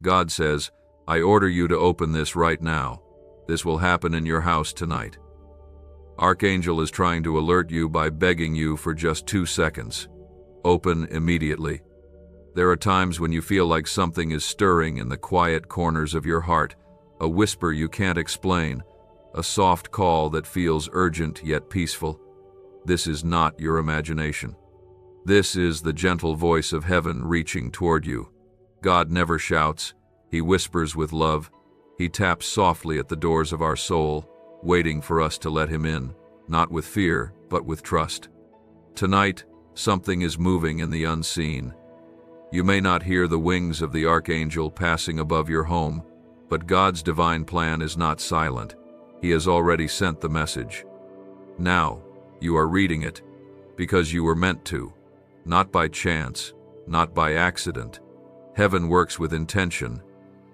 God says, I order you to open this right now. This will happen in your house tonight. Archangel is trying to alert you by begging you for just 2 seconds. Open immediately. There are times when you feel like something is stirring in the quiet corners of your heart, a whisper you can't explain, a soft call that feels urgent yet peaceful. This is not your imagination. This is the gentle voice of heaven reaching toward you. God never shouts. He whispers with love. He taps softly at the doors of our soul, waiting for us to let him in, not with fear, but with trust. Tonight, something is moving in the unseen. You may not hear the wings of the archangel passing above your home, but God's divine plan is not silent. He has already sent the message. Now, you are reading it because you were meant to, not by chance, not by accident. Heaven works with intention,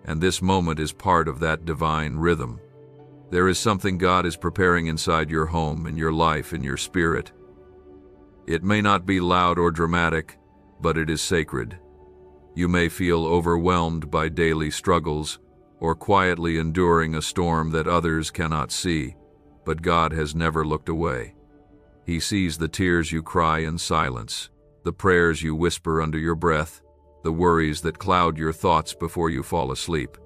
and this moment is part of that divine rhythm. There is something God is preparing inside your home, in your life, in your spirit. It may not be loud or dramatic, but it is sacred. You may feel overwhelmed by daily struggles or quietly enduring a storm that others cannot see, but God has never looked away. He sees the tears you cry in silence, the prayers you whisper under your breath, the worries that cloud your thoughts before you fall asleep.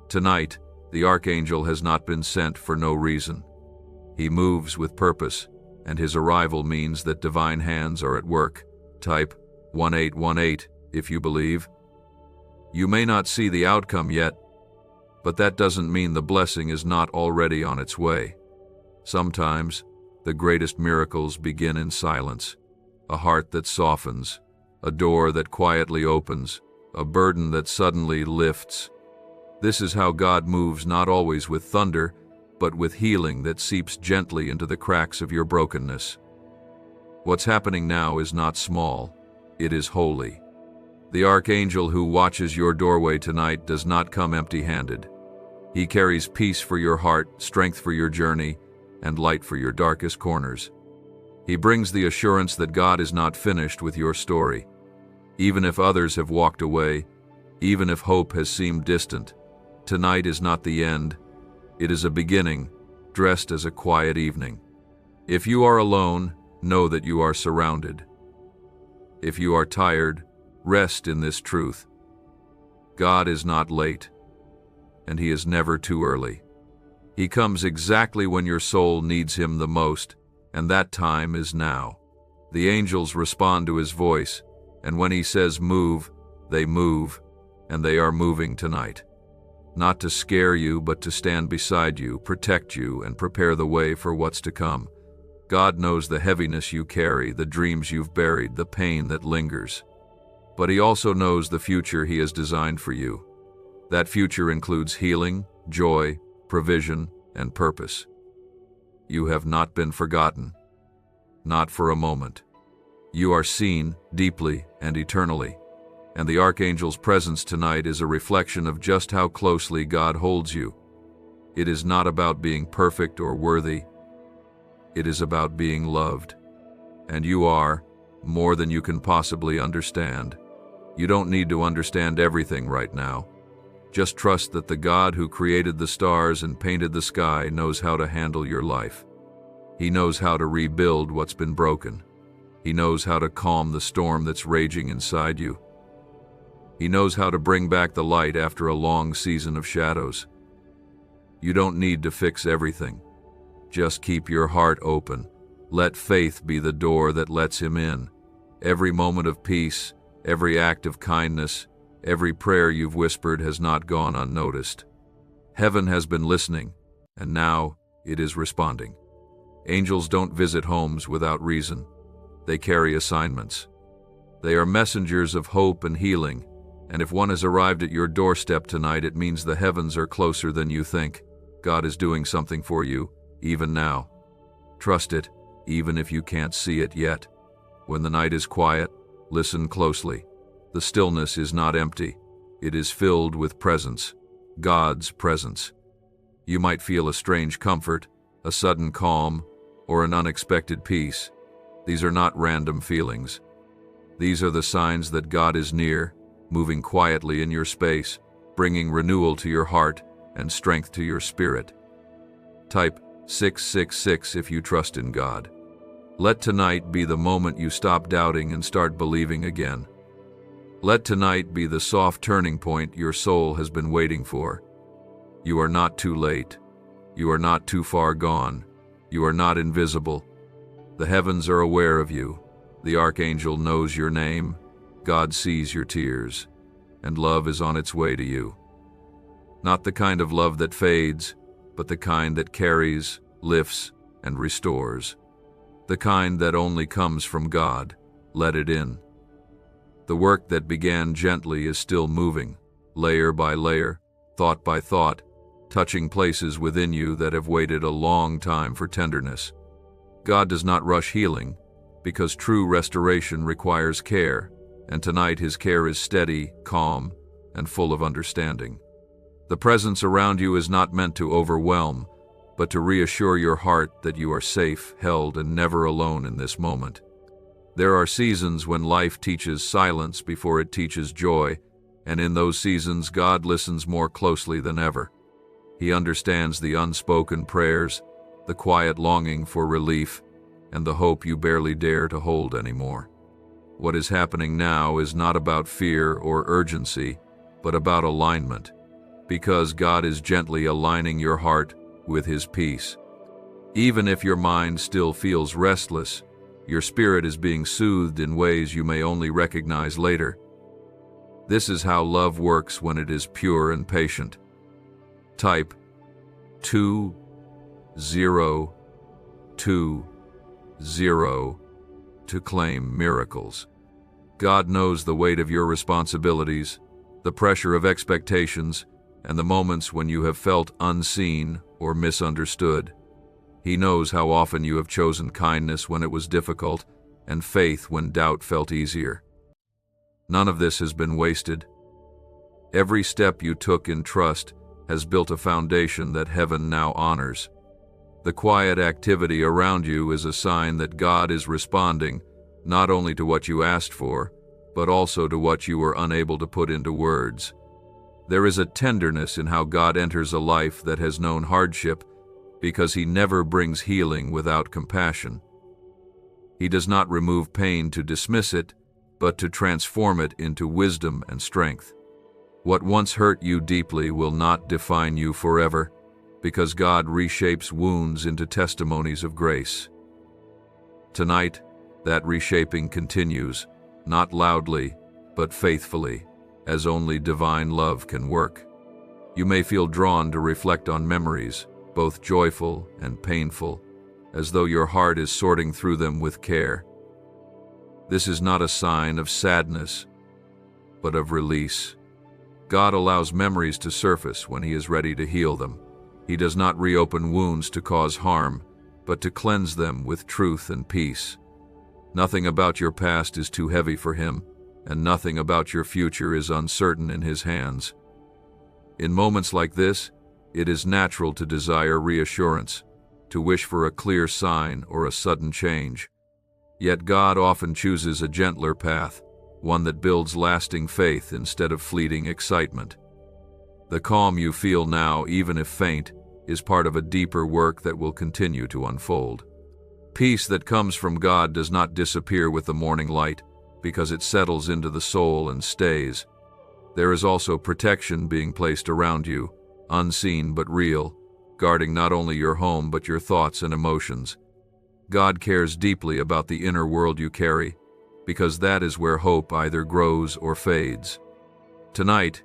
Tonight, the archangel has not been sent for no reason. He moves with purpose, and his arrival means that divine hands are at work. Type 1818 if you believe. You may not see the outcome yet, but that doesn't mean the blessing is not already on its way. Sometimes, the greatest miracles begin in silence. A heart that softens, a door that quietly opens, a burden that suddenly lifts. This is how God moves, not always with thunder, but with healing that seeps gently into the cracks of your brokenness. What's happening now is not small, it is holy. The archangel who watches your doorway tonight does not come empty-handed. He carries peace for your heart, strength for your journey, and light for your darkest corners. He brings the assurance that God is not finished with your story. Even if others have walked away, even if hope has seemed distant, tonight is not the end. It is a beginning, dressed as a quiet evening. If you are alone, know that you are surrounded. If you are tired, rest in this truth. God is not late, and he is never too early. He comes exactly when your soul needs him the most, and that time is now. The angels respond to his voice, and when he says move, they move, and they are moving tonight. Not to scare you, but to stand beside you, protect you, and prepare the way for what's to come. God knows the heaviness you carry, the dreams you've buried, the pain that lingers. But he also knows the future he has designed for you. That future includes healing, joy, provision, and purpose. You have not been forgotten. Not for a moment. You are seen deeply and eternally. And the archangel's presence tonight is a reflection of just how closely God holds you. It is not about being perfect or worthy. It is about being loved. And you are, more than you can possibly understand. You don't need to understand everything right now. Just trust that the God who created the stars and painted the sky knows how to handle your life. He knows how to rebuild what's been broken. He knows how to calm the storm that's raging inside you. He knows how to bring back the light after a long season of shadows. You don't need to fix everything. Just keep your heart open. Let faith be the door that lets him in. Every moment of peace, every act of kindness, every prayer you've whispered has not gone unnoticed. Heaven has been listening, and now it is responding. Angels don't visit homes without reason. They carry assignments. They are messengers of hope and healing, and if one has arrived at your doorstep tonight, it means the heavens are closer than you think. God is doing something for you, even now. Trust it, even if you can't see it yet. When the night is quiet, listen closely. The stillness is not empty. It is filled with presence, God's presence. You might feel a strange comfort, a sudden calm, or an unexpected peace. These are not random feelings. These are the signs that God is near, moving quietly in your space, bringing renewal to your heart and strength to your spirit. Type 666 if you trust in God. Let tonight be the moment you stop doubting and start believing again. Let tonight be the soft turning point your soul has been waiting for. You are not too late. You are not too far gone. You are not invisible. The heavens are aware of you. The Archangel knows your name. God sees your tears. And love is on its way to you. Not the kind of love that fades, but the kind that carries, lifts, and restores. The kind that only comes from God. Let it in. The work that began gently is still moving, layer by layer, thought by thought, touching places within you that have waited a long time for tenderness. God does not rush healing, because true restoration requires care, and tonight His care is steady, calm, and full of understanding. The presence around you is not meant to overwhelm, but to reassure your heart that you are safe, held, and never alone in this moment. There are seasons when life teaches silence before it teaches joy, and in those seasons God listens more closely than ever. He understands the unspoken prayers, the quiet longing for relief, and the hope you barely dare to hold anymore. What is happening now is not about fear or urgency, but about alignment, because God is gently aligning your heart with His peace. Even if your mind still feels restless, your spirit is being soothed in ways you may only recognize later. This is how love works when it is pure and patient. Type 2020 to claim miracles. God knows the weight of your responsibilities, the pressure of expectations, and the moments when you have felt unseen or misunderstood. He knows how often you have chosen kindness when it was difficult and faith when doubt felt easier. None of this has been wasted. Every step you took in trust has built a foundation that heaven now honors. The quiet activity around you is a sign that God is responding not only to what you asked for, but also to what you were unable to put into words. There is a tenderness in how God enters a life that has known hardship, because He never brings healing without compassion. He does not remove pain to dismiss it, but to transform it into wisdom and strength. What once hurt you deeply will not define you forever, because God reshapes wounds into testimonies of grace. Tonight, that reshaping continues, not loudly, but faithfully, as only divine love can work. You may feel drawn to reflect on memories, both joyful and painful, as though your heart is sorting through them with care. This is not a sign of sadness, but of release. God allows memories to surface when He is ready to heal them. He does not reopen wounds to cause harm, but to cleanse them with truth and peace. Nothing about your past is too heavy for Him, and nothing about your future is uncertain in His hands. In moments like this, it is natural to desire reassurance, to wish for a clear sign or a sudden change. Yet God often chooses a gentler path, one that builds lasting faith instead of fleeting excitement. The calm you feel now, even if faint, is part of a deeper work that will continue to unfold. Peace that comes from God does not disappear with the morning light, because it settles into the soul and stays. There is also protection being placed around you, unseen but real, guarding not only your home but your thoughts and emotions. God cares deeply about the inner world you carry, because that is where hope either grows or fades. Tonight,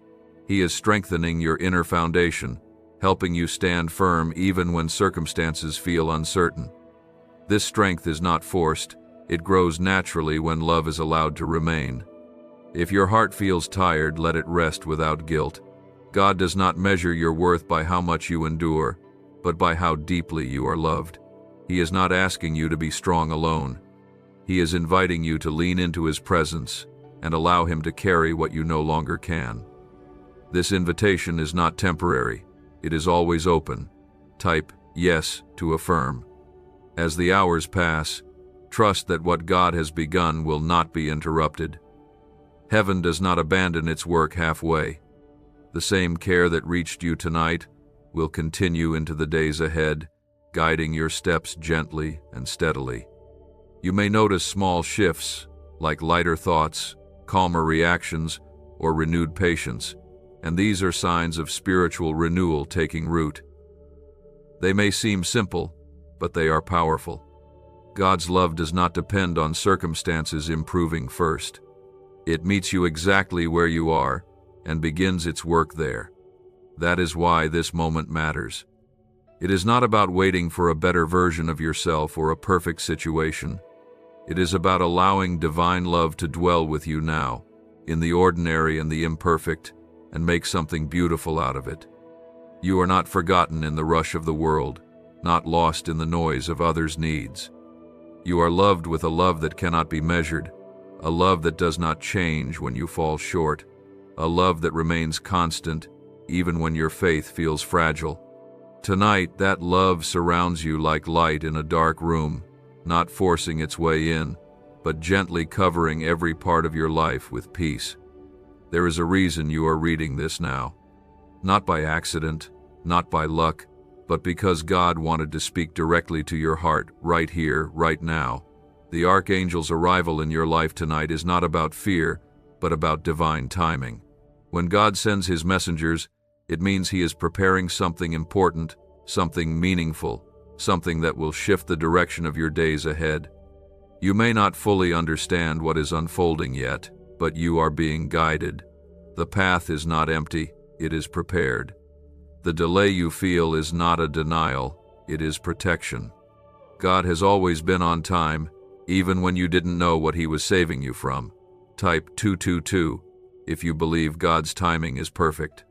He is strengthening your inner foundation, helping you stand firm even when circumstances feel uncertain. This strength is not forced, it grows naturally when love is allowed to remain. If your heart feels tired, let it rest without guilt. God does not measure your worth by how much you endure, but by how deeply you are loved. He is not asking you to be strong alone. He is inviting you to lean into His presence and allow Him to carry what you no longer can. This invitation is not temporary. It is always open. Type yes to affirm. As the hours pass, trust that what God has begun will not be interrupted. Heaven does not abandon its work halfway. The same care that reached you tonight will continue into the days ahead, guiding your steps gently and steadily. You may notice small shifts, like lighter thoughts, calmer reactions, or renewed patience, and these are signs of spiritual renewal taking root. They may seem simple, but they are powerful. God's love does not depend on circumstances improving first. It meets you exactly where you are and begins its work there. That is why this moment matters. It is not about waiting for a better version of yourself or a perfect situation. It is about allowing divine love to dwell with you now, in the ordinary and the imperfect, and make something beautiful out of it. You are not forgotten in the rush of the world, not lost in the noise of others' needs. You are loved with a love that cannot be measured, a love that does not change when you fall short, a love that remains constant even when your faith feels fragile. Tonight, that love surrounds you like light in a dark room, not forcing its way in, but gently covering every part of your life with peace. There is a reason you are reading this now. Not by accident, not by luck, but because God wanted to speak directly to your heart, right here, right now. The Archangel's arrival in your life tonight is not about fear, but about divine timing. When God sends his messengers, it means he is preparing something important, something meaningful, something that will shift the direction of your days ahead. You may not fully understand what is unfolding yet, but you are being guided. The path is not empty, it is prepared. The delay you feel is not a denial, it is protection. God has always been on time, even when you didn't know what he was saving you from. Type 222 if you believe God's timing is perfect.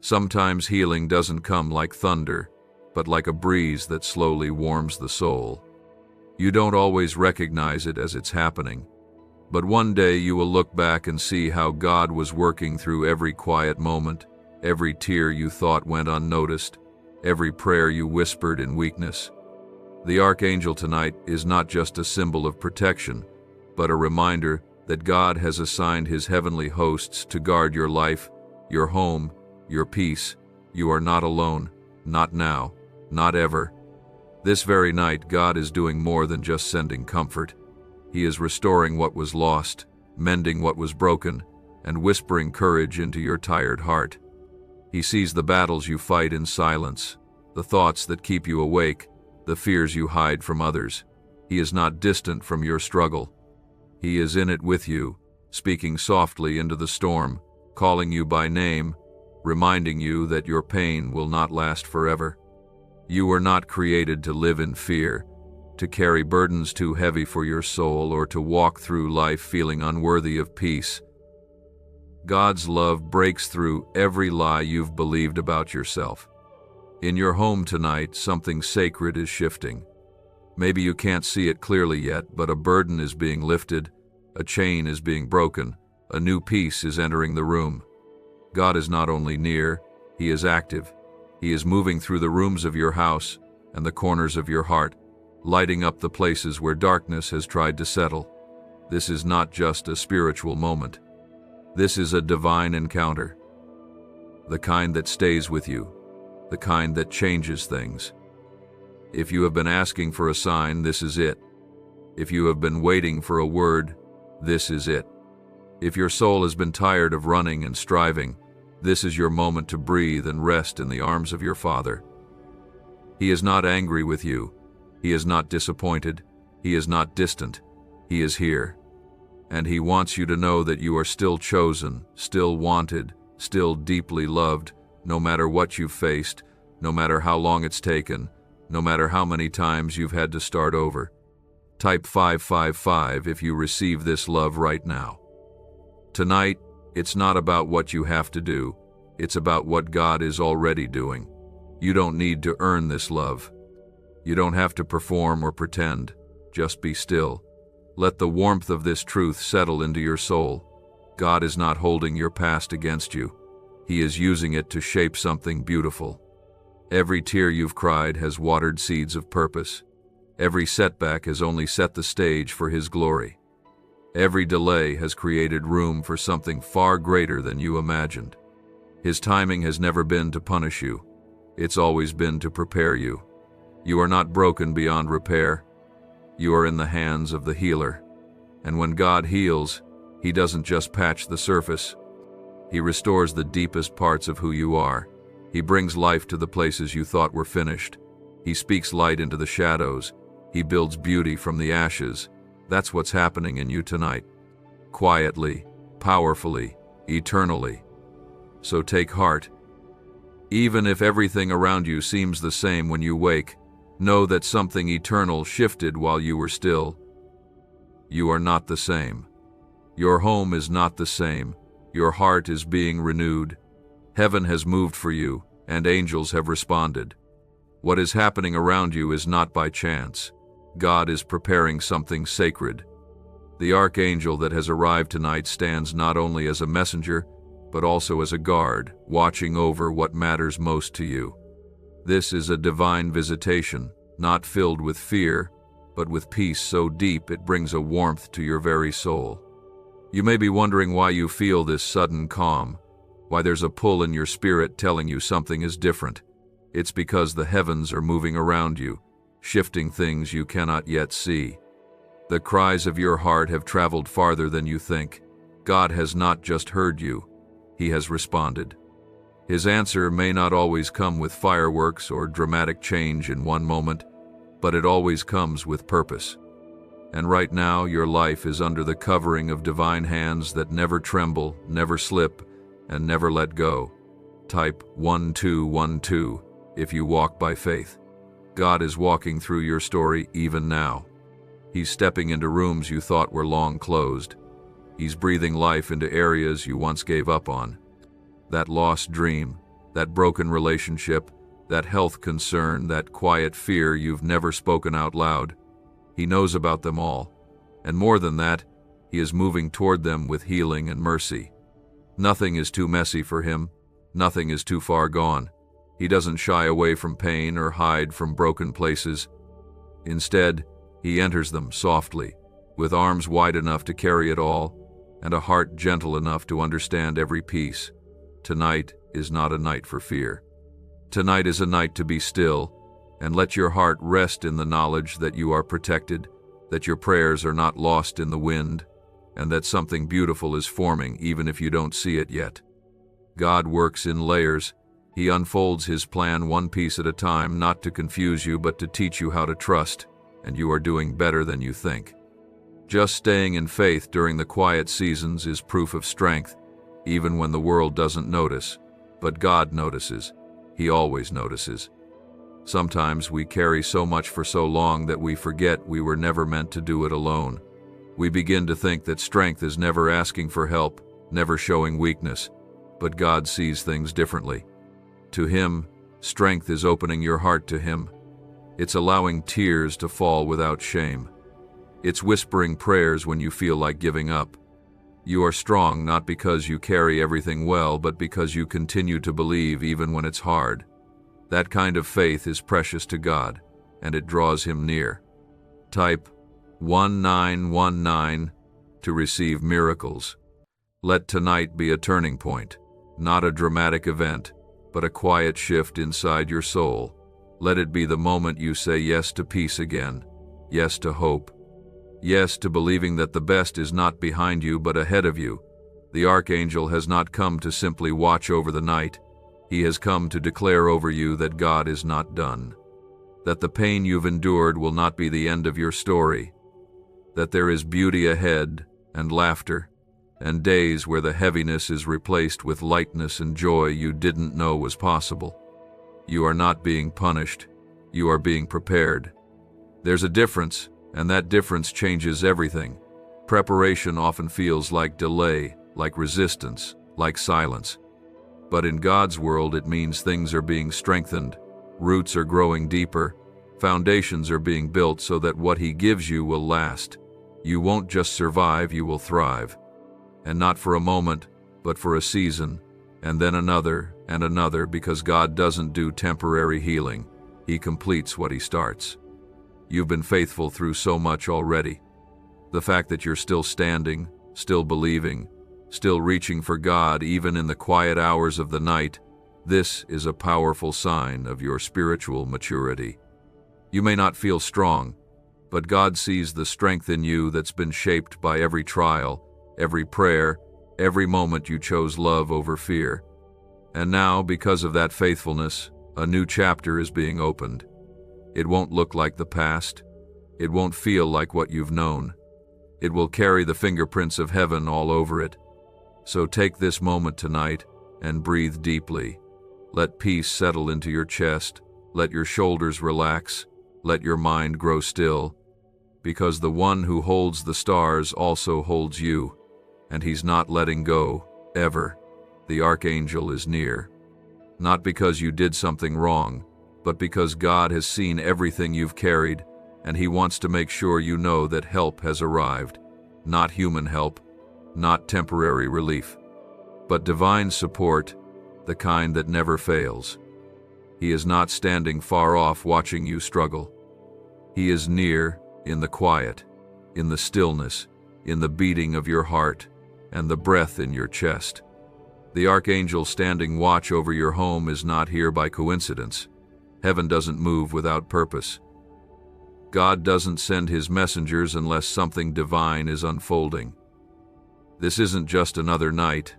Sometimes healing doesn't come like thunder, but like a breeze that slowly warms the soul. You don't always recognize it as it's happening, but one day you will look back and see how God was working through every quiet moment, every tear you thought went unnoticed, every prayer you whispered in weakness. The Archangel tonight is not just a symbol of protection, but a reminder that God has assigned his heavenly hosts to guard your life, your home, your peace. You are not alone, not now, not ever. This very night, God is doing more than just sending comfort. He is restoring what was lost, mending what was broken, and whispering courage into your tired heart. He sees the battles you fight in silence, the thoughts that keep you awake, the fears you hide from others. He is not distant from your struggle. He is in it with you, speaking softly into the storm, calling you by name, reminding you that your pain will not last forever. You were not created to live in fear, to carry burdens too heavy for your soul, or to walk through life feeling unworthy of peace. God's love breaks through every lie you've believed about yourself. In your home tonight, something sacred is shifting. Maybe you can't see it clearly yet, but a burden is being lifted, a chain is being broken, a new peace is entering the room. God is not only near, he is active. He is moving through the rooms of your house and the corners of your heart, lighting up the places where darkness has tried to settle. This is not just a spiritual moment. This is a divine encounter. The kind that stays with you, the kind that changes things. If you have been asking for a sign, this is it. If you have been waiting for a word, this is it. If your soul has been tired of running and striving, this is your moment to breathe and rest in the arms of your Father. He is not angry with you. He is not disappointed. He is not distant. He is here. And he wants you to know that you are still chosen, still wanted, still deeply loved, no matter what you've faced, no matter how long it's taken, no matter how many times you've had to start over. Type 555 if you receive this love right now. Tonight, it's not about what you have to do. It's about what God is already doing. You don't need to earn this love. You don't have to perform or pretend. Just be still. Let the warmth of this truth settle into your soul. God is not holding your past against you. He is using it to shape something beautiful. Every tear you've cried has watered seeds of purpose. Every setback has only set the stage for his glory. Every delay has created room for something far greater than you imagined. His timing has never been to punish you. It's always been to prepare you. You are not broken beyond repair. You are in the hands of the healer. And when God heals, He doesn't just patch the surface. He restores the deepest parts of who you are. He brings life to the places you thought were finished. He speaks light into the shadows. He builds beauty from the ashes. That's what's happening in you tonight. Quietly, powerfully, eternally. So take heart. Even if everything around you seems the same when you wake, know that something eternal shifted while you were still. You are not the same. Your home is not the same. Your heart is being renewed. Heaven has moved for you, and angels have responded. What is happening around you is not by chance. God is preparing something sacred. The archangel that has arrived tonight stands not only as a messenger, but also as a guard, watching over what matters most to you. This is a divine visitation, not filled with fear, but with peace so deep it brings a warmth to your very soul. You may be wondering why you feel this sudden calm, why there's a pull in your spirit telling you something is different. It's because the heavens are moving around you, shifting things you cannot yet see. The cries of your heart have traveled farther than you think. God has not just heard you, He has responded. His answer may not always come with fireworks or dramatic change in one moment, but it always comes with purpose. And right now, your life is under the covering of divine hands that never tremble, never slip, and never let go. Type 1212 if you walk by faith. God is walking through your story even now. He's stepping into rooms you thought were long closed. He's breathing life into areas you once gave up on. That lost dream, that broken relationship, that health concern, that quiet fear you've never spoken out loud. He knows about them all. And more than that, He is moving toward them with healing and mercy. Nothing is too messy for Him. Nothing is too far gone. He doesn't shy away from pain or hide from broken places. Instead, He enters them softly, with arms wide enough to carry it all, and a heart gentle enough to understand every piece. Tonight is not a night for fear. Tonight is a night to be still, and let your heart rest in the knowledge that you are protected, that your prayers are not lost in the wind, and that something beautiful is forming even if you don't see it yet. God works in layers. He unfolds His plan one piece at a time, not to confuse you but to teach you how to trust, and you are doing better than you think. Just staying in faith during the quiet seasons is proof of strength, even when the world doesn't notice. But God notices. He always notices. Sometimes we carry so much for so long that we forget we were never meant to do it alone. We begin to think that strength is never asking for help, never showing weakness. But God sees things differently. To Him, strength is opening your heart to Him. It's allowing tears to fall without shame. It's whispering prayers when you feel like giving up. You are strong not because you carry everything well, but because you continue to believe even when it's hard. That kind of faith is precious to God, and it draws Him near. Type 1919 to receive miracles. Let tonight be a turning point, not a dramatic event, but a quiet shift inside your soul. Let it be the moment you say yes to peace again, yes to hope, yes to believing that the best is not behind you but ahead of you. The archangel has not come to simply watch over the night. He has come to declare over you that God is not done, that the pain you've endured will not be the end of your story, that there is beauty ahead and laughter, and days where the heaviness is replaced with lightness and joy you didn't know was possible. You are not being punished. You are being prepared. There's a difference, and that difference changes everything. Preparation often feels like delay, like resistance, like silence. But in God's world, it means things are being strengthened, roots are growing deeper, foundations are being built so that what He gives you will last. You won't just survive, you will thrive. And not for a moment, but for a season, and then another and another, because God doesn't do temporary healing. He completes what He starts. You've been faithful through so much already. The fact that you're still standing, still believing, still reaching for God even in the quiet hours of the night, this is a powerful sign of your spiritual maturity. You may not feel strong, but God sees the strength in you that's been shaped by every trial, every prayer, every moment you chose love over fear. And now, because of that faithfulness, a new chapter is being opened. It won't look like the past. It won't feel like what you've known. It will carry the fingerprints of heaven all over it. So take this moment tonight and breathe deeply. Let peace settle into your chest. Let your shoulders relax. Let your mind grow still. Because the one who holds the stars also holds you, and he's not letting go, ever. The Archangel is near. Not because you did something wrong, but because God has seen everything you've carried, and he wants to make sure you know that help has arrived. Not human help, not temporary relief, but divine support, the kind that never fails. He is not standing far off watching you struggle. He is near, in the quiet, in the stillness, in the beating of your heart, and the breath in your chest. The Archangel standing watch over your home is not here by coincidence. Heaven doesn't move without purpose. God doesn't send his messengers unless something divine is unfolding. This isn't just another night.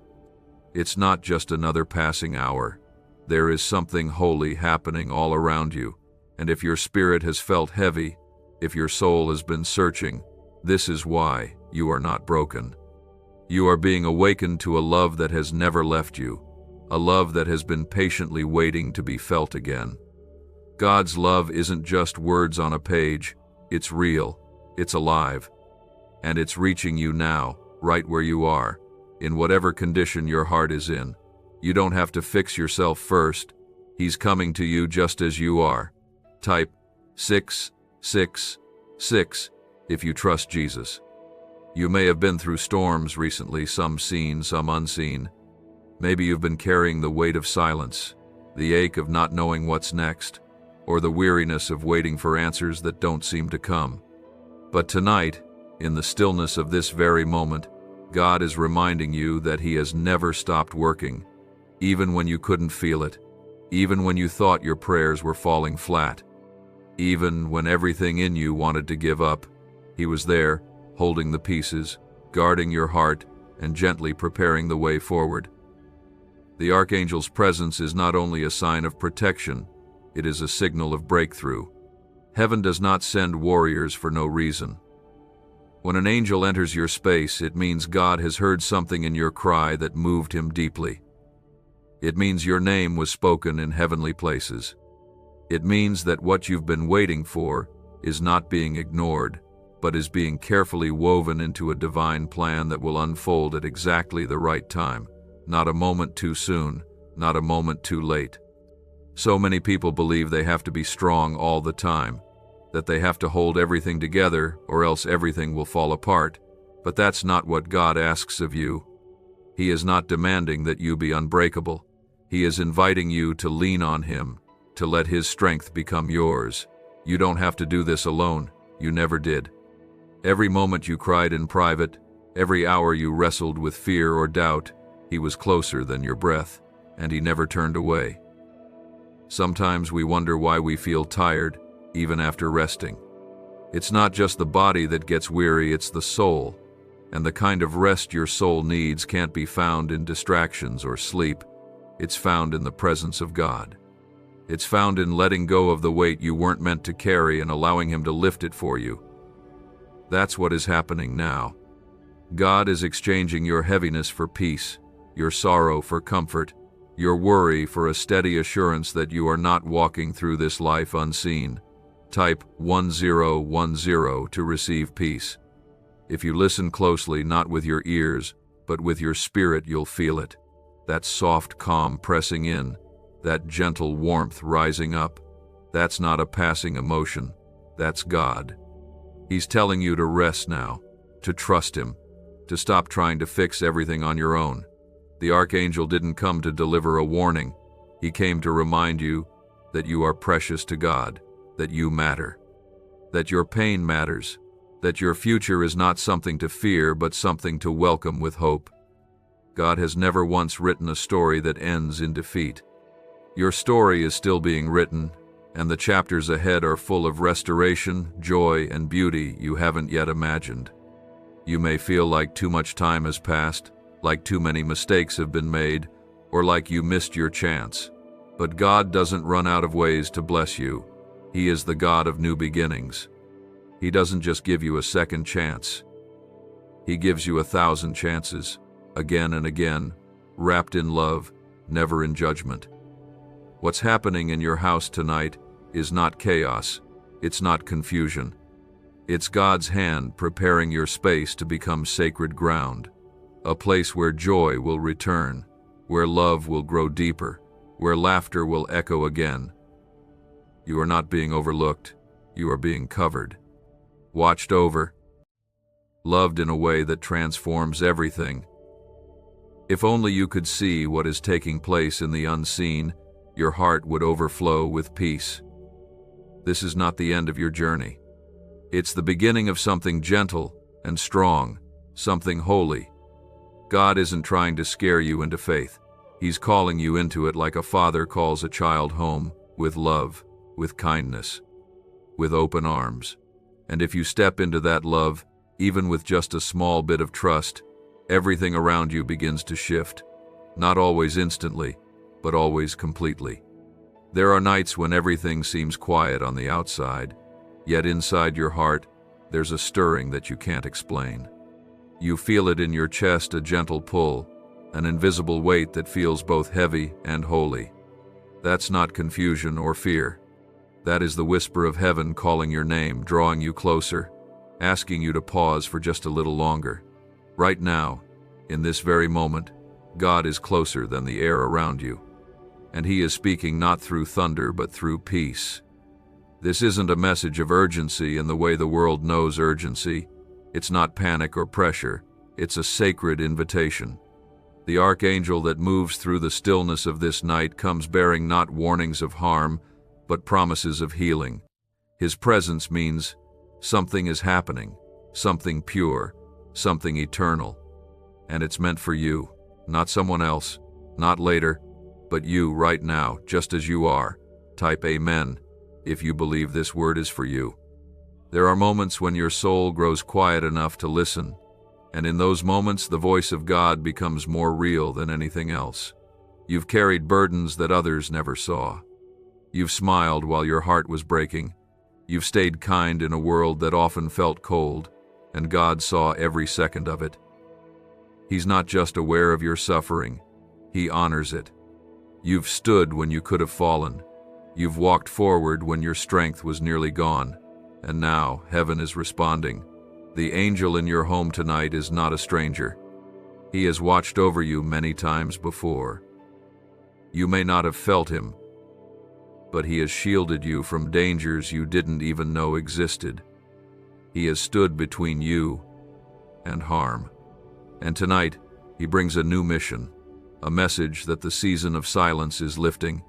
It's not just another passing hour. There is something holy happening all around you, and if your spirit has felt heavy, if your soul has been searching, this is why you are not broken. You are being awakened to a love that has never left you, a love that has been patiently waiting to be felt again. God's love isn't just words on a page, it's real, it's alive, and it's reaching you now, right where you are, in whatever condition your heart is in. You don't have to fix yourself first. He's coming to you just as you are. Type 666 if you trust Jesus. You may have been through storms recently, some seen, some unseen. Maybe you've been carrying the weight of silence, the ache of not knowing what's next, or the weariness of waiting for answers that don't seem to come. But tonight, in the stillness of this very moment, God is reminding you that he has never stopped working, even when you couldn't feel it, even when you thought your prayers were falling flat, even when everything in you wanted to give up. He was there, holding the pieces, guarding your heart, and gently preparing the way forward. The Archangel's presence is not only a sign of protection, it is a signal of breakthrough. Heaven does not send warriors for no reason. When an angel enters your space, it means God has heard something in your cry that moved him deeply. It means your name was spoken in heavenly places. It means that what you've been waiting for is not being ignored, but is being carefully woven into a divine plan that will unfold at exactly the right time, not a moment too soon, not a moment too late. So many people believe they have to be strong all the time, that they have to hold everything together or else everything will fall apart, but that's not what God asks of you. He is not demanding that you be unbreakable. He is inviting you to lean on him, to let his strength become yours. You don't have to do this alone. You never did. Every moment you cried in private, every hour you wrestled with fear or doubt, he was closer than your breath, and he never turned away. Sometimes we wonder why we feel tired, even after resting. It's not just the body that gets weary, it's the soul. And the kind of rest your soul needs can't be found in distractions or sleep. It's found in the presence of God. It's found in letting go of the weight you weren't meant to carry and allowing him to lift it for you. That's what is happening now. God is exchanging your heaviness for peace, your sorrow for comfort, your worry for a steady assurance that you are not walking through this life unseen. Type 1010 to receive peace. If you listen closely, not with your ears, but with your spirit, you'll feel it. That soft calm pressing in, that gentle warmth rising up. That's not a passing emotion. That's God. He's telling you to rest now, to trust him, to stop trying to fix everything on your own. The Archangel didn't come to deliver a warning. He came to remind you that you are precious to God, that you matter, that your pain matters, that your future is not something to fear but something to welcome with hope. God has never once written a story that ends in defeat. Your story is still being written, and the chapters ahead are full of restoration, joy, and beauty you haven't yet imagined. You may feel like too much time has passed, like too many mistakes have been made, or like you missed your chance. But God doesn't run out of ways to bless you. He is the God of new beginnings. He doesn't just give you a second chance. He gives you 1,000 chances, again and again, wrapped in love, never in judgment. What's happening in your house tonight is not chaos. It's not confusion. It's God's hand preparing your space to become sacred ground, a place where joy will return, where love will grow deeper, where laughter will echo again. You are not being overlooked. You are being covered, watched over, loved in a way that transforms everything. If only you could see what is taking place in the unseen, your heart would overflow with peace. This is not the end of your journey. It's the beginning of something gentle and strong, something holy. God isn't trying to scare you into faith. He's calling you into it like a father calls a child home, with love, with kindness, with open arms. And if you step into that love, even with just a small bit of trust, everything around you begins to shift. Not always instantly, but always completely. There are nights when everything seems quiet on the outside, yet inside your heart, there's a stirring that you can't explain. You feel it in your chest, a gentle pull, an invisible weight that feels both heavy and holy. That's not confusion or fear. That is the whisper of heaven calling your name, drawing you closer, asking you to pause for just a little longer. Right now, in this very moment, God is closer than the air around you. And He is speaking not through thunder, but through peace. This isn't a message of urgency in the way the world knows urgency. It's not panic or pressure. It's a sacred invitation. The archangel that moves through the stillness of this night comes bearing not warnings of harm, but promises of healing. His presence means something is happening, something pure, something eternal. And it's meant for you, not someone else, not later, but you right now, just as you are. Type Amen if you believe this word is for you. There are moments when your soul grows quiet enough to listen, and in those moments the voice of God becomes more real than anything else. You've carried burdens that others never saw. You've smiled while your heart was breaking. You've stayed kind in a world that often felt cold, and God saw every second of it. He's not just aware of your suffering, He honors it. You've stood when you could have fallen. You've walked forward when your strength was nearly gone. And now, heaven is responding. The angel in your home tonight is not a stranger. He has watched over you many times before. You may not have felt Him, but He has shielded you from dangers you didn't even know existed. He has stood between you and harm. And tonight, He brings a new mission, a message that the season of silence is lifting,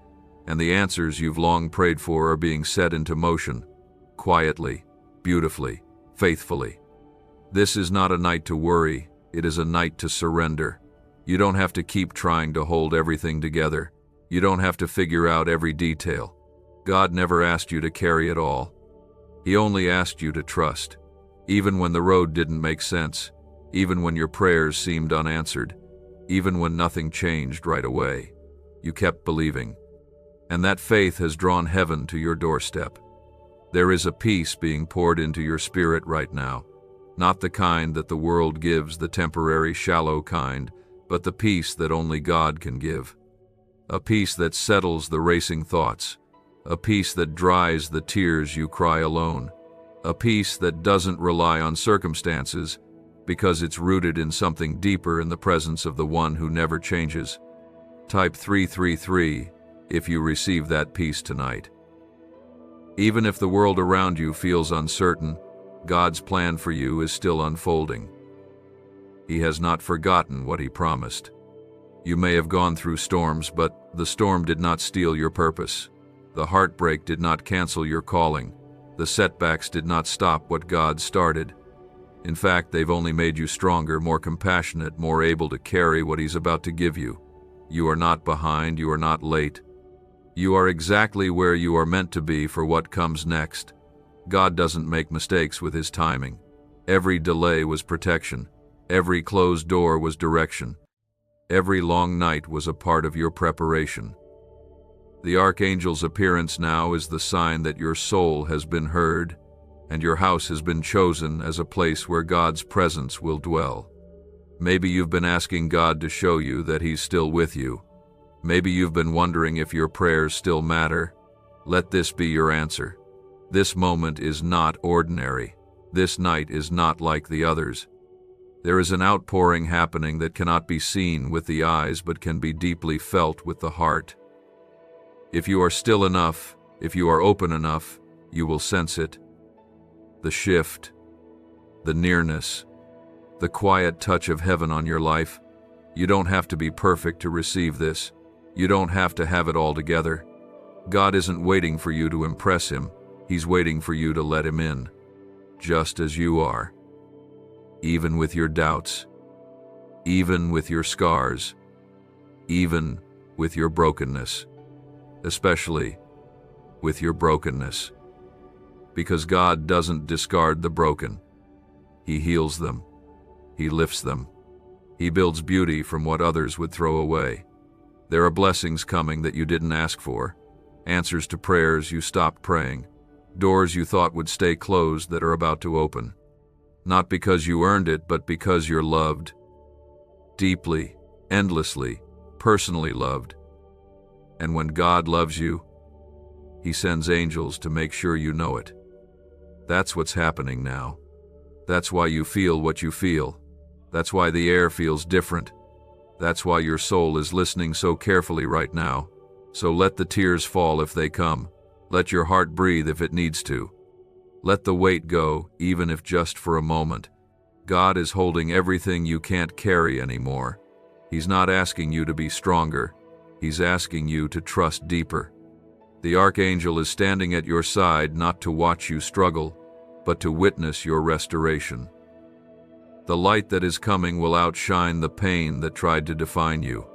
and the answers you've long prayed for are being set into motion, quietly, beautifully, faithfully. This is not a night to worry, it is a night to surrender. You don't have to keep trying to hold everything together. You don't have to figure out every detail. God never asked you to carry it all. He only asked you to trust, even when the road didn't make sense, even when your prayers seemed unanswered, even when nothing changed right away. You kept believing. And that faith has drawn heaven to your doorstep. There is a peace being poured into your spirit right now, not the kind that the world gives, the temporary, shallow kind, but the peace that only God can give. A peace that settles the racing thoughts, a peace that dries the tears you cry alone, a peace that doesn't rely on circumstances because it's rooted in something deeper, in the presence of the one who never changes. Type 333 if you receive that peace tonight. Even if the world around you feels uncertain, God's plan for you is still unfolding. He has not forgotten what He promised. You may have gone through storms, but the storm did not steal your purpose. The heartbreak did not cancel your calling. The setbacks did not stop what God started. In fact, they've only made you stronger, more compassionate, more able to carry what He's about to give you. You are not behind, you are not late. You are exactly where you are meant to be for what comes next. God doesn't make mistakes with His timing. Every delay was protection. Every closed door was direction. Every long night was a part of your preparation. The Archangel's appearance now is the sign that your soul has been heard, and your house has been chosen as a place where God's presence will dwell. Maybe you've been asking God to show you that He's still with you. Maybe you've been wondering if your prayers still matter. Let this be your answer. This moment is not ordinary. This night is not like the others. There is an outpouring happening that cannot be seen with the eyes but can be deeply felt with the heart. If you are still enough, if you are open enough, you will sense it. The shift, the nearness, the quiet touch of heaven on your life. You don't have to be perfect to receive this. You don't have to have it all together. God isn't waiting for you to impress Him. He's waiting for you to let Him in, just as you are. Even with your doubts, even with your scars, even with your brokenness, especially with your brokenness. Because God doesn't discard the broken. He heals them. He lifts them. He builds beauty from what others would throw away. There are blessings coming that you didn't ask for, answers to prayers you stopped praying, doors you thought would stay closed that are about to open. Not because you earned it, but because you're loved. Deeply, endlessly, personally loved. And when God loves you, He sends angels to make sure you know it. That's what's happening now. That's why you feel what you feel. That's why the air feels different. That's why your soul is listening so carefully right now. So let the tears fall if they come. Let your heart breathe if it needs to. Let the weight go, even if just for a moment. God is holding everything you can't carry anymore. He's not asking you to be stronger. He's asking you to trust deeper. The Archangel is standing at your side not to watch you struggle, but to witness your restoration. The light that is coming will outshine the pain that tried to define you.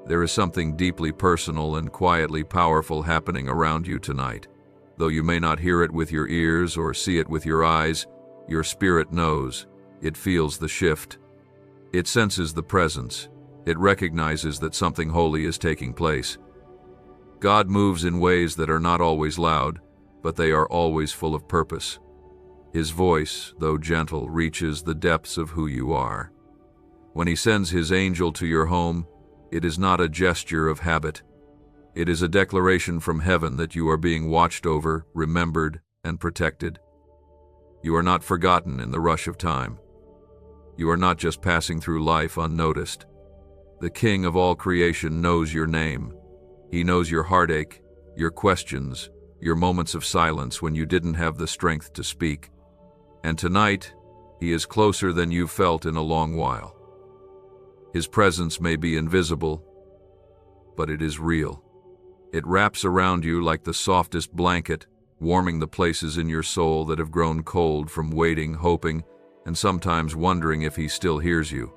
There is something deeply personal and quietly powerful happening around you tonight. Though you may not hear it with your ears or see it with your eyes, your spirit knows. It feels the shift. It senses the presence. It recognizes that something holy is taking place. God moves in ways that are not always loud, but they are always full of purpose. His voice, though gentle, reaches the depths of who you are. When He sends His angel to your home, it is not a gesture of habit. It is a declaration from heaven that you are being watched over, remembered, and protected. You are not forgotten in the rush of time. You are not just passing through life unnoticed. The King of all creation knows your name. He knows your heartache, your questions, your moments of silence when you didn't have the strength to speak. And tonight, He is closer than you've felt in a long while. His presence may be invisible, but it is real. It wraps around you like the softest blanket, warming the places in your soul that have grown cold from waiting, hoping, and sometimes wondering if He still hears you.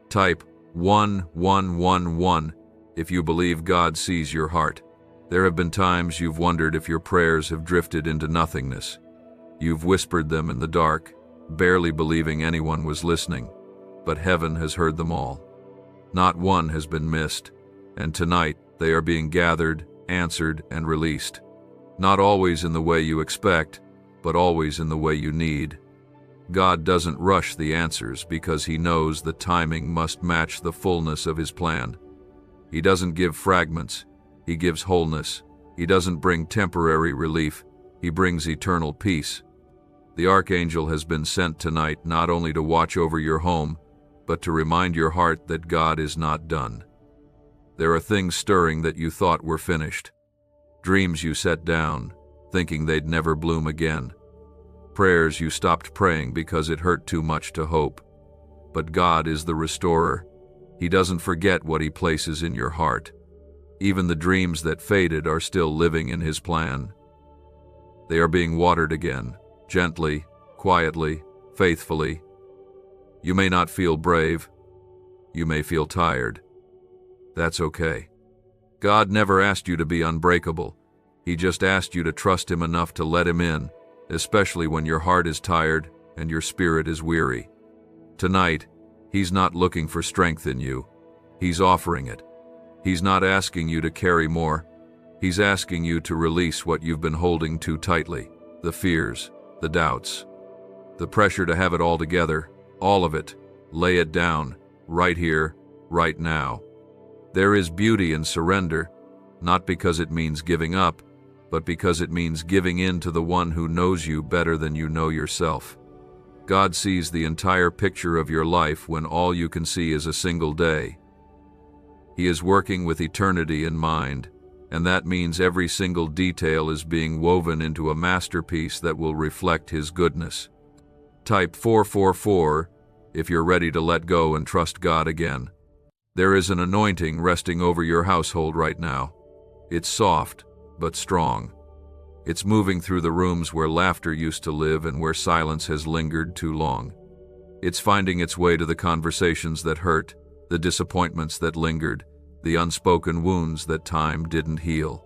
Type 1111 if you believe God sees your heart. There have been times you've wondered if your prayers have drifted into nothingness. You've whispered them in the dark, barely believing anyone was listening, but heaven has heard them all. Not one has been missed, and tonight they are being gathered, answered, and released. Not always in the way you expect, but always in the way you need. God doesn't rush the answers because He knows the timing must match the fullness of His plan. He doesn't give fragments, He gives wholeness. He doesn't bring temporary relief, He brings eternal peace. The Archangel has been sent tonight not only to watch over your home, but to remind your heart that God is not done. There are things stirring that you thought were finished. Dreams you set down, thinking they'd never bloom again. Prayers you stopped praying because it hurt too much to hope. But God is the restorer. He doesn't forget what He places in your heart. Even the dreams that faded are still living in His plan. They are being watered again, gently, quietly, faithfully, You may not feel brave. You may feel tired. That's okay. God never asked you to be unbreakable. He just asked you to trust Him enough to let Him in, especially when your heart is tired and your spirit is weary. Tonight, He's not looking for strength in you. He's offering it. He's not asking you to carry more. He's asking you to release what you've been holding too tightly, the fears, the doubts, the pressure to have it all together, all of it. Lay it down, right here, right now. There is beauty in surrender, not because it means giving up, but because it means giving in to the one who knows you better than you know yourself. God sees the entire picture of your life when all you can see is a single day. He is working with eternity in mind, and that means every single detail is being woven into a masterpiece that will reflect His goodness. Type 444 if you're ready to let go and trust God again. There is an anointing resting over your household right now. It's soft, but strong. It's moving through the rooms where laughter used to live and where silence has lingered too long. It's finding its way to the conversations that hurt, the disappointments that lingered, the unspoken wounds that time didn't heal.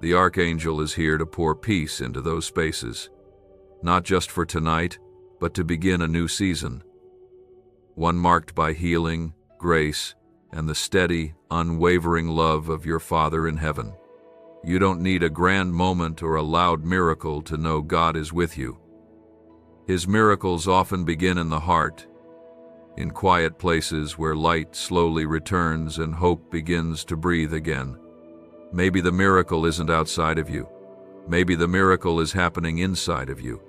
The Archangel is here to pour peace into those spaces, not just for tonight, but to begin a new season. One marked by healing, grace, and the steady, unwavering love of your Father in heaven. You don't need a grand moment or a loud miracle to know God is with you. His miracles often begin in the heart, in quiet places where light slowly returns and hope begins to breathe again. Maybe the miracle isn't outside of you. Maybe the miracle is happening inside of you.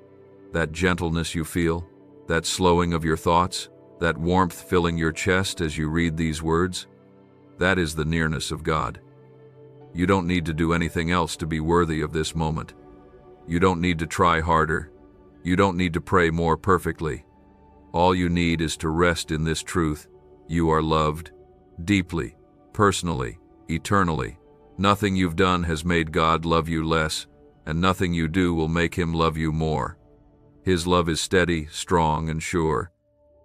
That gentleness you feel, that slowing of your thoughts, that warmth filling your chest as you read these words, that is the nearness of God. You don't need to do anything else to be worthy of this moment. You don't need to try harder. You don't need to pray more perfectly. All you need is to rest in this truth. You are loved, deeply, personally, eternally. Nothing you've done has made God love you less, and nothing you do will make Him love you more. His love is steady, strong, and sure,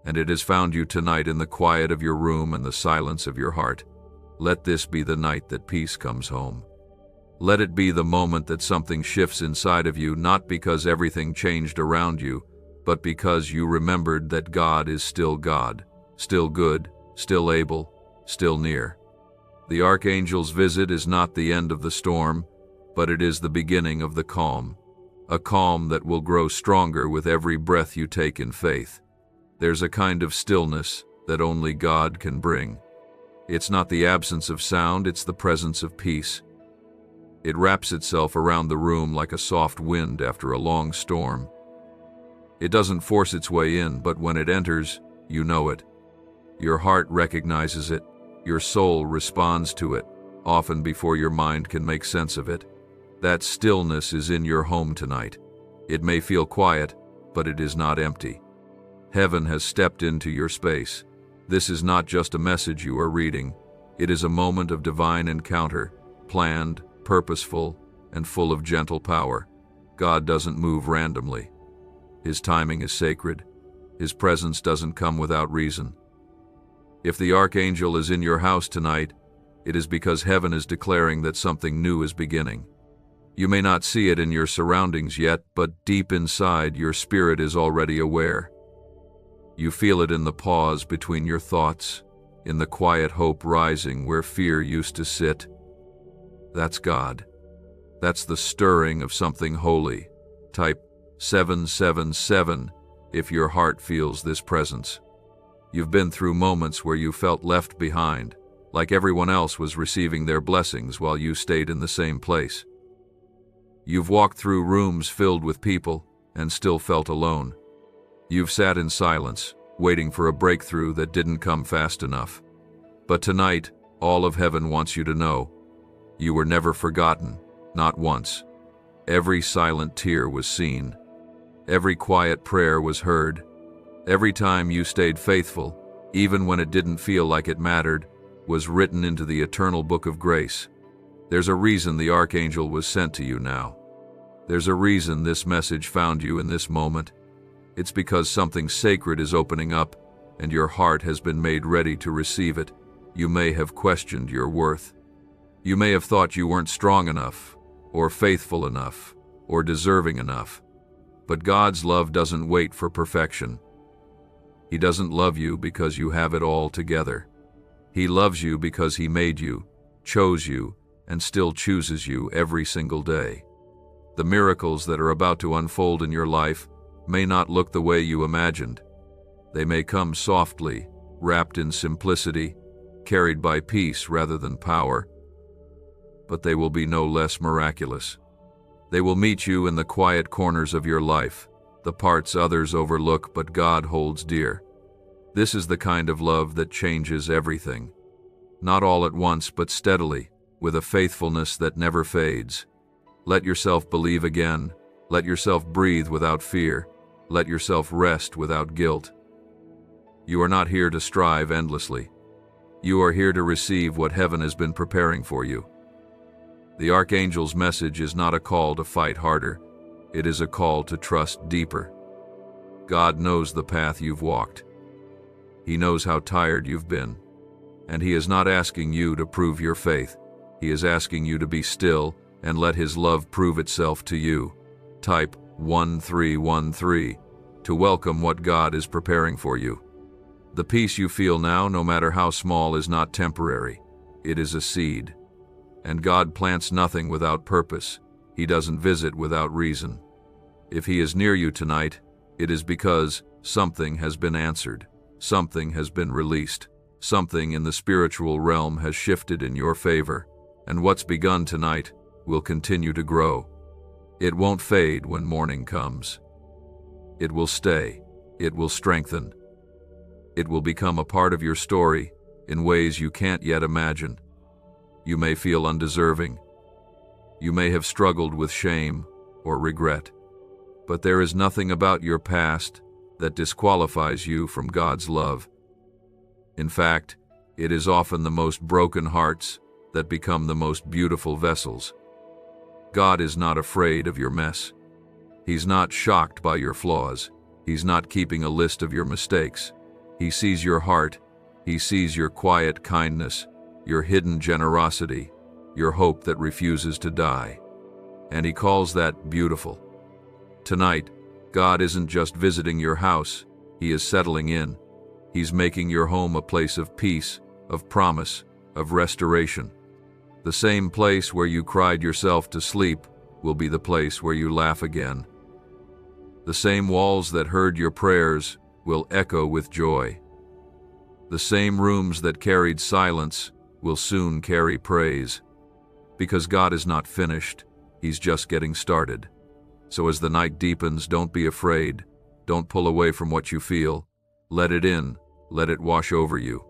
and it has found you tonight in the quiet of your room and the silence of your heart. Let this be the night that peace comes home. Let it be the moment that something shifts inside of you, not because everything changed around you, but because you remembered that God is still God, still good, still able, still near. The Archangel's visit is not the end of the storm, but it is the beginning of the calm, a calm that will grow stronger with every breath you take in faith. There's a kind of stillness that only God can bring. It's not the absence of sound, it's the presence of peace. It wraps itself around the room like a soft wind after a long storm. It doesn't force its way in, but when it enters, you know it. Your heart recognizes it. Your soul responds to it, often before your mind can make sense of it. That stillness is in your home tonight. It may feel quiet, but it is not empty. Heaven has stepped into your space. This is not just a message you are reading. It is a moment of divine encounter, planned, purposeful, and full of gentle power. God doesn't move randomly. His timing is sacred. His presence doesn't come without reason. If the Archangel is in your house tonight, it is because heaven is declaring that something new is beginning. You may not see it in your surroundings yet, but deep inside, your spirit is already aware. You feel it in the pause between your thoughts, in the quiet hope rising where fear used to sit. That's God. That's the stirring of something holy. Type 777 if your heart feels this presence. You've been through moments where you felt left behind, like everyone else was receiving their blessings while you stayed in the same place. You've walked through rooms filled with people and still felt alone. You've sat in silence, waiting for a breakthrough that didn't come fast enough. But tonight, all of heaven wants you to know, you were never forgotten, not once. Every silent tear was seen. Every quiet prayer was heard. Every time you stayed faithful, even when it didn't feel like it mattered, was written into the eternal book of grace. There's a reason the Archangel was sent to you now. There's a reason this message found you in this moment. It's because something sacred is opening up, and your heart has been made ready to receive it. You may have questioned your worth. You may have thought you weren't strong enough, or faithful enough, or deserving enough. But God's love doesn't wait for perfection. He doesn't love you because you have it all together. He loves you because He made you, chose you, and still chooses you every single day. The miracles that are about to unfold in your life may not look the way you imagined. They may come softly, wrapped in simplicity, carried by peace rather than power. But they will be no less miraculous. They will meet you in the quiet corners of your life, the parts others overlook but God holds dear. This is the kind of love that changes everything. Not all at once, but steadily, with a faithfulness that never fades. Let yourself believe again. Let yourself breathe without fear. Let yourself rest without guilt. You are not here to strive endlessly. You are here to receive what heaven has been preparing for you. The Archangel's message is not a call to fight harder. It is a call to trust deeper. God knows the path you've walked. He knows how tired you've been. And He is not asking you to prove your faith. He is asking you to be still and let His love prove itself to you. Type 1313 to welcome what God is preparing for you. The peace you feel now, no matter how small, is not temporary. It is a seed. And God plants nothing without purpose. He doesn't visit without reason. If He is near you tonight, it is because something has been answered. Something has been released. Something in the spiritual realm has shifted in your favor. And what's begun tonight will continue to grow. It won't fade when morning comes. It will stay. It will strengthen. It will become a part of your story in ways you can't yet imagine. You may feel undeserving. You may have struggled with shame or regret. But there is nothing about your past that disqualifies you from God's love. In fact, it is often the most broken hearts that become the most beautiful vessels. God is not afraid of your mess. He's not shocked by your flaws. He's not keeping a list of your mistakes. He sees your heart. He sees your quiet kindness, your hidden generosity, your hope that refuses to die. And He calls that beautiful. Tonight, God isn't just visiting your house. He is settling in. He's making your home a place of peace, of promise, of restoration. The same place where you cried yourself to sleep will be the place where you laugh again. The same walls that heard your prayers will echo with joy. The same rooms that carried silence will soon carry praise. Because God is not finished, He's just getting started. So as the night deepens, don't be afraid. Don't pull away from what you feel. Let it in. Let it wash over you.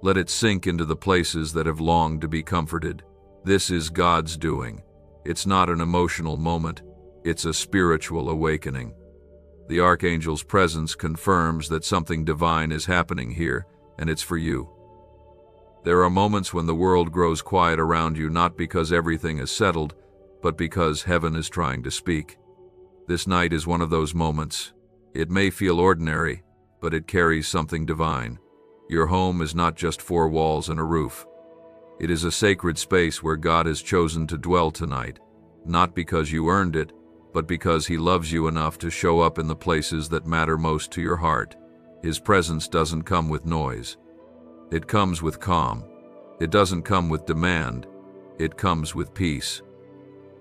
Let it sink into the places that have longed to be comforted. This is God's doing. It's not an emotional moment. It's a spiritual awakening. The Archangel's presence confirms that something divine is happening here, and it's for you. There are moments when the world grows quiet around you, not because everything is settled, but because heaven is trying to speak. This night is one of those moments. It may feel ordinary, but it carries something divine. Your home is not just four walls and a roof. It is a sacred space where God has chosen to dwell tonight, not because you earned it, but because He loves you enough to show up in the places that matter most to your heart. His presence doesn't come with noise. It comes with calm. It doesn't come with demand. It comes with peace.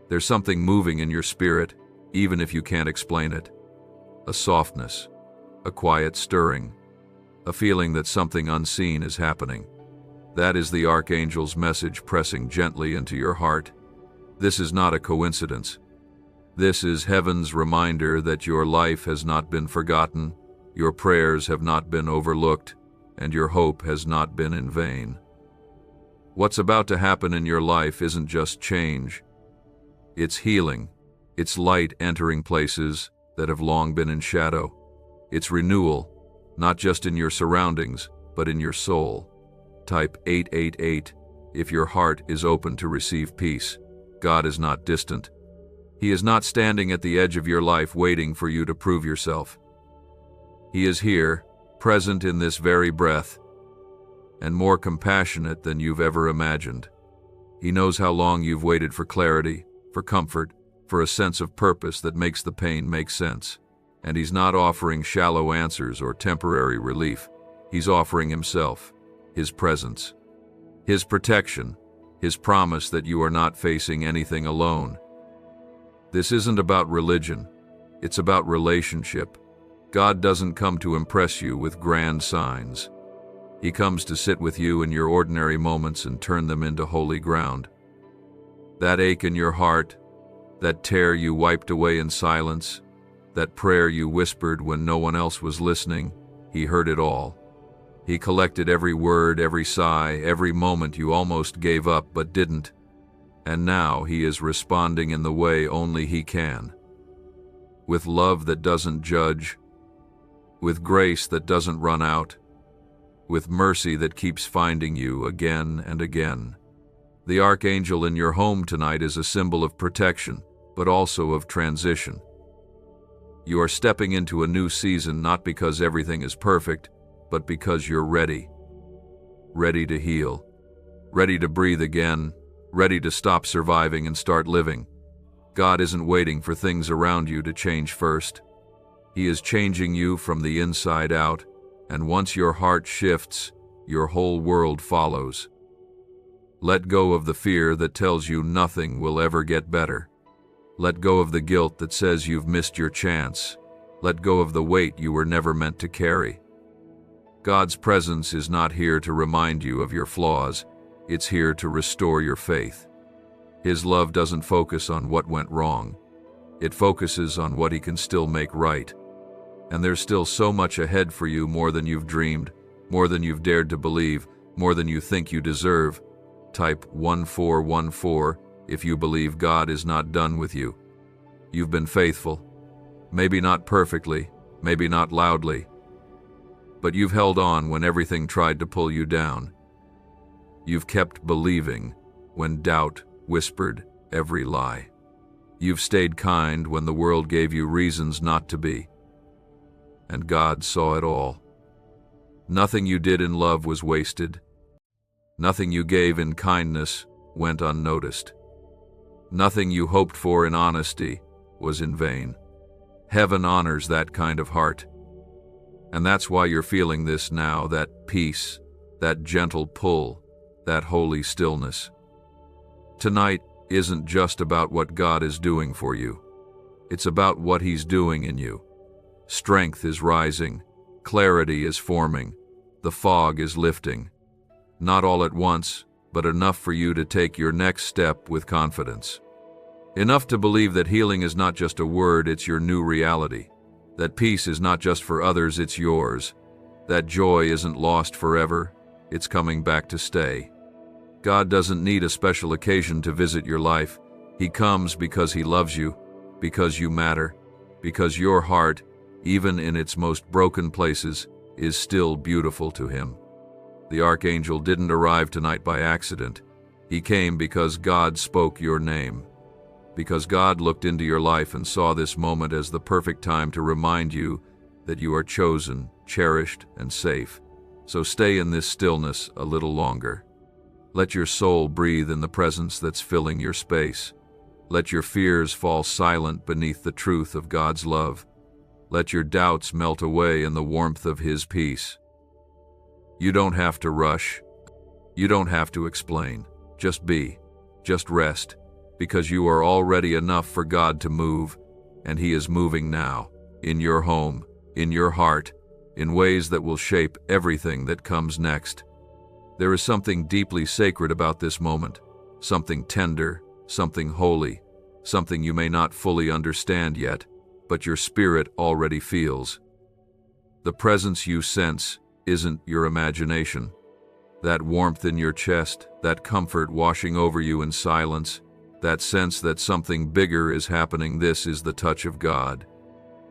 There's something moving in your spirit, even if you can't explain it. A softness, a quiet stirring, a feeling that something unseen is happening. That is the Archangel's message pressing gently into your heart. This is not a coincidence. This is heaven's reminder that your life has not been forgotten, your prayers have not been overlooked, and your hope has not been in vain. What's about to happen in your life isn't just change. It's healing. It's light entering places that have long been in shadow. It's renewal, not just in your surroundings, but in your soul. Type 888 if your heart is open to receive peace. God is not distant. He is not standing at the edge of your life waiting for you to prove yourself. He is here, present in this very breath, and more compassionate than you've ever imagined. He knows how long you've waited for clarity, for comfort, for a sense of purpose that makes the pain make sense. And he's not offering shallow answers or temporary relief. He's offering himself, his presence, his protection, his promise that you are not facing anything alone. This isn't about religion. It's about relationship. God doesn't come to impress you with grand signs. He comes to sit with you in your ordinary moments and turn them into holy ground. That ache in your heart, that tear you wiped away in silence, that prayer you whispered when no one else was listening, he heard it all. He collected every word, every sigh, every moment you almost gave up but didn't. And now he is responding in the way only he can. With love that doesn't judge, with grace that doesn't run out, with mercy that keeps finding you again and again. The Archangel in your home tonight is a symbol of protection, but also of transition. You are stepping into a new season not because everything is perfect, but because you're ready. Ready to heal, ready to breathe again, ready to stop surviving and start living. God isn't waiting for things around you to change first. He is changing you from the inside out, and once your heart shifts, your whole world follows. Let go of the fear that tells you nothing will ever get better. Let go of the guilt that says you've missed your chance. Let go of the weight you were never meant to carry. God's presence is not here to remind you of your flaws. It's here to restore your faith. His love doesn't focus on what went wrong. It focuses on what he can still make right. And there's still so much ahead for you, more than you've dreamed, more than you've dared to believe, more than you think you deserve. Type 1414 if you believe God is not done with you. You've been faithful. Maybe not perfectly, maybe not loudly, but you've held on when everything tried to pull you down. You've kept believing when doubt whispered every lie. You've stayed kind when the world gave you reasons not to be. And God saw it all. Nothing you did in love was wasted. Nothing you gave in kindness went unnoticed. Nothing you hoped for in honesty was in vain. Heaven honors that kind of heart. And that's why you're feeling this now, that peace, that gentle pull, that holy stillness. Tonight isn't just about what God is doing for you. It's about what he's doing in you. Strength is rising, clarity is forming, the fog is lifting. Not all at once, but enough for you to take your next step with confidence. Enough to believe that healing is not just a word, it's your new reality. That peace is not just for others, it's yours. That joy isn't lost forever, it's coming back to stay. God doesn't need a special occasion to visit your life. He comes because he loves you, because you matter, because your heart, even in its most broken places, is still beautiful to him. The Archangel didn't arrive tonight by accident. He came because God spoke your name. Because God looked into your life and saw this moment as the perfect time to remind you that you are chosen, cherished, and safe. So stay in this stillness a little longer. Let your soul breathe in the presence that's filling your space. Let your fears fall silent beneath the truth of God's love. Let your doubts melt away in the warmth of his peace. You don't have to rush. You don't have to explain. Just be. Just rest. Because you are already enough for God to move, and he is moving now, in your home, in your heart, in ways that will shape everything that comes next. There is something deeply sacred about this moment, something tender, something holy, something you may not fully understand yet, but your spirit already feels. The presence you sense isn't your imagination. That warmth in your chest, that comfort washing over you in silence, that sense that something bigger is happening, this is the touch of God.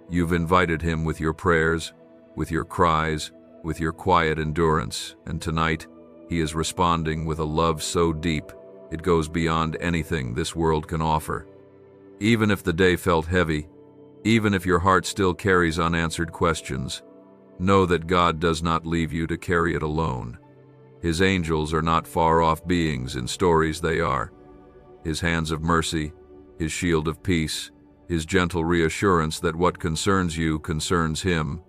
You've invited him with your prayers, with your cries, with your quiet endurance, and tonight, he is responding with a love so deep, it goes beyond anything this world can offer. Even if the day felt heavy, even if your heart still carries unanswered questions, Know that God does not leave you to carry it alone. His angels are not far-off beings in stories they are. His hands of mercy, His shield of peace, His gentle reassurance that what concerns you concerns Him.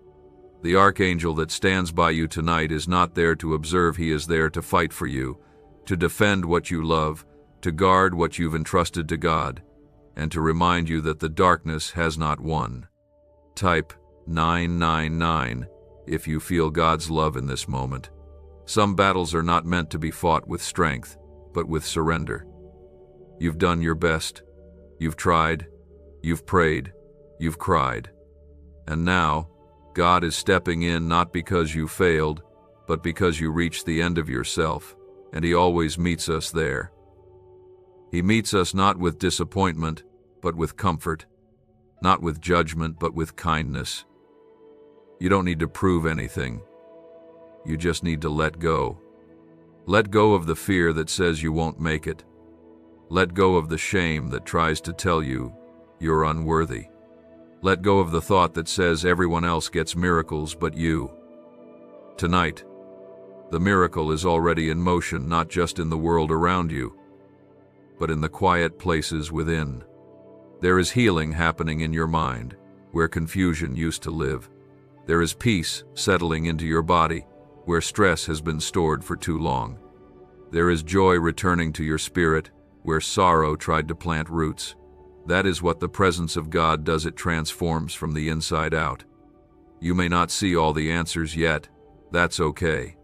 The Archangel that stands by you tonight is not there to observe. He is there to fight for you, to defend what you love, to guard what you've entrusted to God, and to remind you that the darkness has not won. Type 999 if you feel God's love in this moment. Some battles are not meant to be fought with strength, but with surrender. You've done your best. You've tried. You've prayed. You've cried. And now, God is stepping in not because you failed, but because you reached the end of yourself, and He always meets us there. He meets us not with disappointment, but with comfort, not with judgment, but with kindness. You don't need to prove anything. You just need to let go. Let go of the fear that says you won't make it. Let go of the shame that tries to tell you you're unworthy. Let go of the thought that says everyone else gets miracles but you. Tonight, the miracle is already in motion, not just in the world around you, but in the quiet places within. There is healing happening in your mind, where confusion used to live. There is peace settling into your body, where stress has been stored for too long. There is joy returning to your spirit, where sorrow tried to plant roots. That is what the presence of God does. It transforms from the inside out. You may not see all the answers yet. That's okay.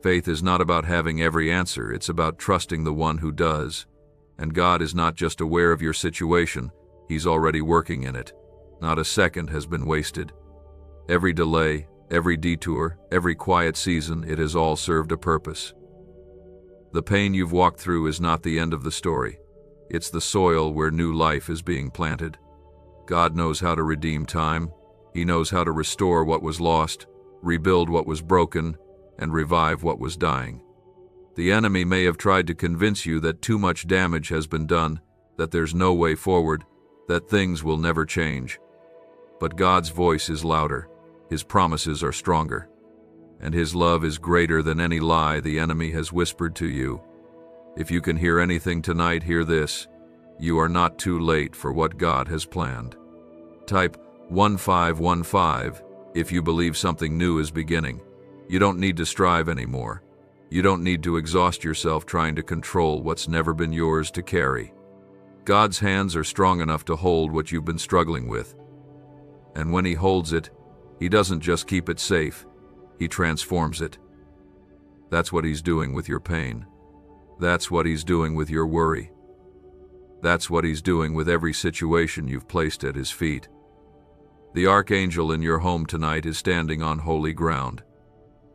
Faith is not about having every answer. It's about trusting the one who does. And God is not just aware of your situation. He's already working in it. Not a second has been wasted. Every delay, every detour, every quiet season, it has all served a purpose. The pain you've walked through is not the end of the story. It's the soil where new life is being planted. God knows how to redeem time. He knows how to restore what was lost, rebuild what was broken, and revive what was dying. The enemy may have tried to convince you that too much damage has been done, that there's no way forward, that things will never change. But God's voice is louder. His promises are stronger. And His love is greater than any lie the enemy has whispered to you. If you can hear anything tonight, hear this. You are not too late for what God has planned. Type 1515 if you believe something new is beginning. You don't need to strive anymore. You don't need to exhaust yourself trying to control what's never been yours to carry. God's hands are strong enough to hold what you've been struggling with. And when He holds it, He doesn't just keep it safe. He transforms it. That's what He's doing with your pain. That's what He's doing with your worry. That's what He's doing with every situation you've placed at His feet. The Archangel in your home tonight is standing on holy ground.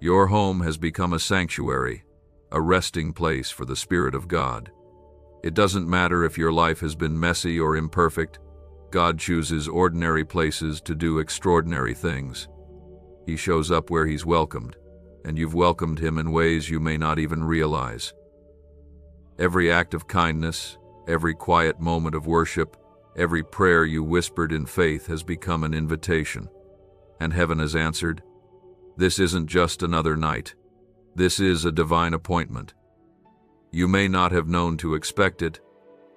Your home has become a sanctuary, a resting place for the Spirit of God. It doesn't matter if your life has been messy or imperfect. God chooses ordinary places to do extraordinary things. He shows up where He's welcomed, and you've welcomed Him in ways you may not even realize. Every act of kindness, every quiet moment of worship, every prayer you whispered in faith has become an invitation. And heaven has answered. This isn't just another night. This is a divine appointment. You may not have known to expect it,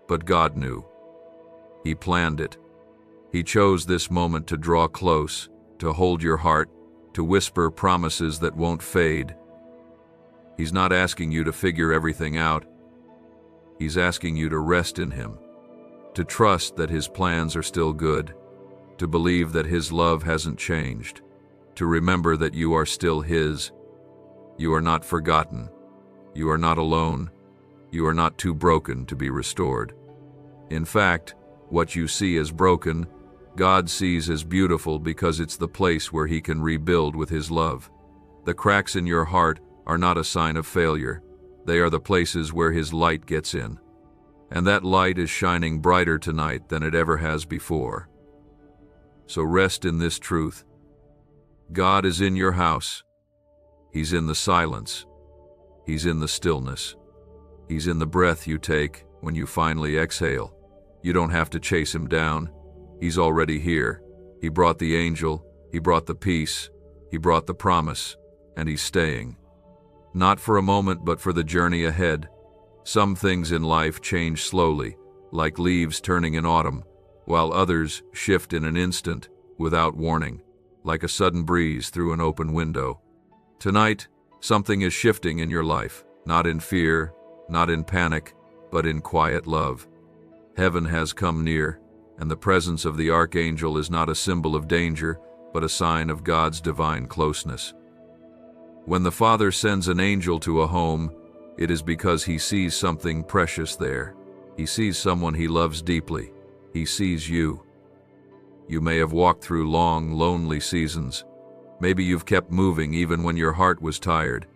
but God knew. He planned it. He chose this moment to draw close, to hold your heart, to whisper promises that won't fade. He's not asking you to figure everything out. He's asking you to rest in Him, to trust that His plans are still good, to believe that His love hasn't changed, to remember that you are still His. You are not forgotten. You are not alone. You are not too broken to be restored. In fact, what you see as broken, God sees as beautiful because it's the place where He can rebuild with His love. The cracks in your heart are not a sign of failure. They are the places where His light gets in. And that light is shining brighter tonight than it ever has before. So rest in this truth. God is in your house. He's in the silence. He's in the stillness. He's in the breath you take when you finally exhale. You don't have to chase Him down. He's already here. He brought the angel. He brought the peace. He brought the promise, and he's staying. Not for a moment, but for the journey ahead. Some things in life change slowly, like leaves turning in autumn, while others shift in an instant, without warning, like a sudden breeze through an open window. Tonight, something is shifting in your life, not in fear, not in panic, but in quiet love. Heaven has come near, and the presence of the Archangel is not a symbol of danger, but a sign of God's divine closeness. When the Father sends an angel to a home, it is because he sees something precious there. He sees someone he loves deeply. He sees you. You may have walked through long, lonely seasons. Maybe you've kept moving even when your heart was tired,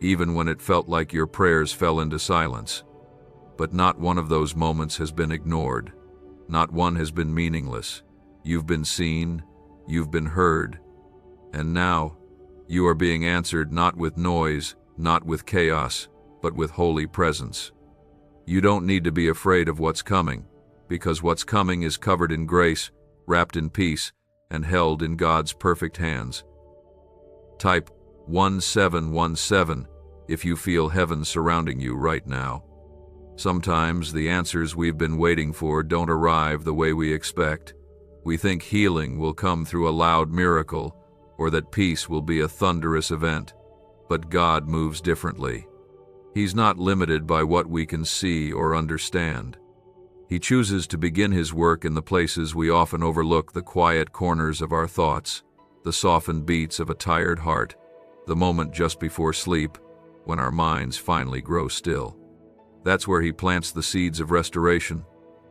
even when it felt like your prayers fell into silence. But not one of those moments has been ignored. Not one has been meaningless. You've been seen, you've been heard, and now you are being answered not with noise, not with chaos, but with holy presence. You don't need to be afraid of what's coming, because what's coming is covered in grace, wrapped in peace, and held in God's perfect hands. Type 1717 if you feel heaven surrounding you right now. Sometimes the answers we've been waiting for don't arrive the way we expect. We think healing will come through a loud miracle, or that peace will be a thunderous event. But God moves differently. He's not limited by what we can see or understand. He chooses to begin his work in the places we often overlook, the quiet corners of our thoughts, the softened beats of a tired heart, the moment just before sleep, when our minds finally grow still. That's where he plants the seeds of restoration.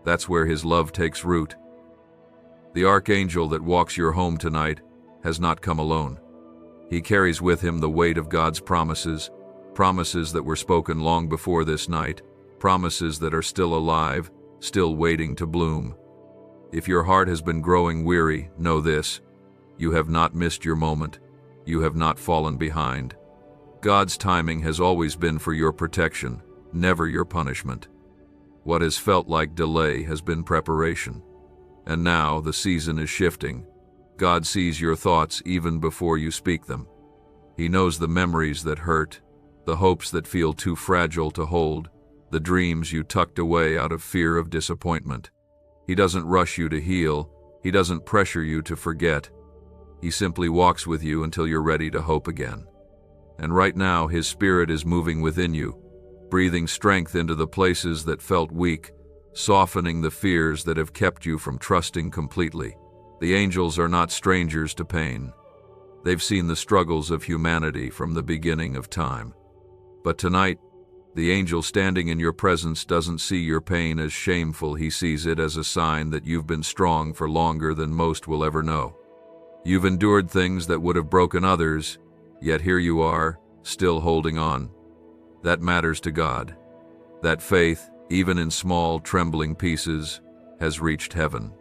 That's where his love takes root. The Archangel that walks your home tonight has not come alone. He carries with him the weight of God's promises, promises that were spoken long before this night, promises that are still alive, still waiting to bloom. If your heart has been growing weary, know this: you have not missed your moment. You have not fallen behind. God's timing has always been for your protection, never your punishment. What has felt like delay has been preparation. And now the season is shifting. God sees your thoughts even before you speak them. He knows the memories that hurt, the hopes that feel too fragile to hold, the dreams you tucked away out of fear of disappointment. He doesn't rush you to heal. He doesn't pressure you to forget. He simply walks with you until you're ready to hope again. And right now, his spirit is moving within you, breathing strength into the places that felt weak, softening the fears that have kept you from trusting completely. The angels are not strangers to pain. They've seen the struggles of humanity from the beginning of time. But tonight, the angel standing in your presence doesn't see your pain as shameful. He sees it as a sign that you've been strong for longer than most will ever know. You've endured things that would have broken others, yet here you are, still holding on. That matters to God. That faith, even in small, trembling pieces, has reached heaven.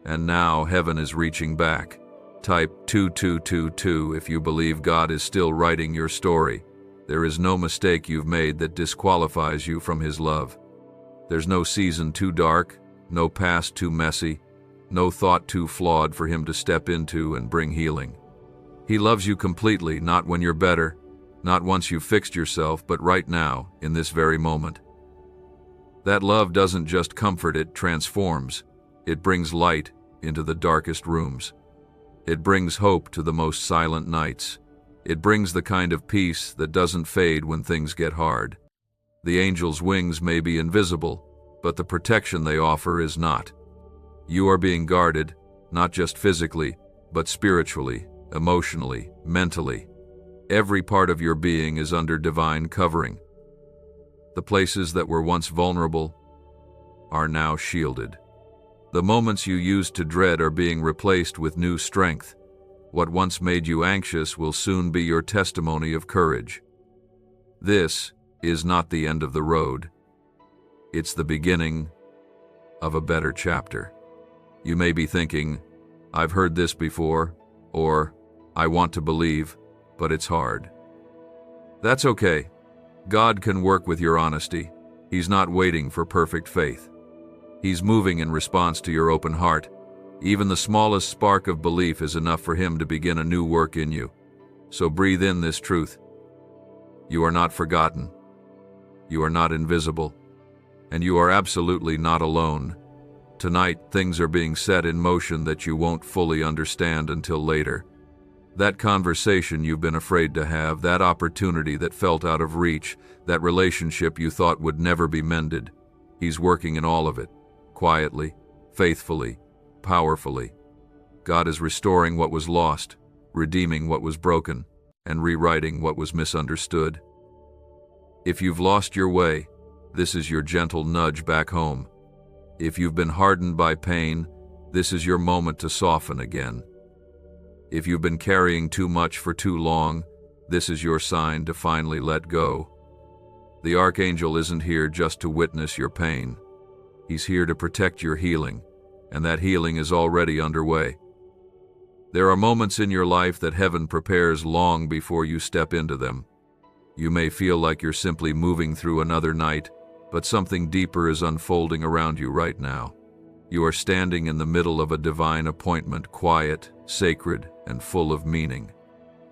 And now heaven is reaching back. Type 2222 if you believe God is still writing your story. There is no mistake you've made that disqualifies you from his love. There's no season too dark, no past too messy, no thought too flawed for him to step into and bring healing. He loves you completely, not when you're better, not once you've fixed yourself, but right now, in this very moment. That love doesn't just comfort, it transforms. It brings light into the darkest rooms. It brings hope to the most silent nights. It brings the kind of peace that doesn't fade when things get hard. The angel's wings may be invisible, but the protection they offer is not. You are being guarded, not just physically, but spiritually, emotionally, mentally. Every part of your being is under divine covering. The places that were once vulnerable are now shielded. The moments you used to dread are being replaced with new strength. What once made you anxious will soon be your testimony of courage. This is not the end of the road. It's the beginning of a better chapter. You may be thinking, I've heard this before, or I want to believe, but it's hard. That's okay. God can work with your honesty. He's not waiting for perfect faith. He's moving in response to your open heart. Even the smallest spark of belief is enough for him to begin a new work in you. So breathe in this truth. You are not forgotten. You are not invisible. And you are absolutely not alone. Tonight, things are being set in motion that you won't fully understand until later. That conversation you've been afraid to have, that opportunity that felt out of reach, that relationship you thought would never be mended. He's working in all of it, quietly, faithfully, powerfully. God is restoring what was lost, redeeming what was broken, and rewriting what was misunderstood. If you've lost your way, this is your gentle nudge back home. If you've been hardened by pain, this is your moment to soften again. If you've been carrying too much for too long, this is your sign to finally let go. The Archangel isn't here just to witness your pain. He's here to protect your healing, and that healing is already underway. There are moments in your life that heaven prepares long before you step into them. You may feel like you're simply moving through another night, but something deeper is unfolding around you right now. You are standing in the middle of a divine appointment, quiet, sacred, and full of meaning.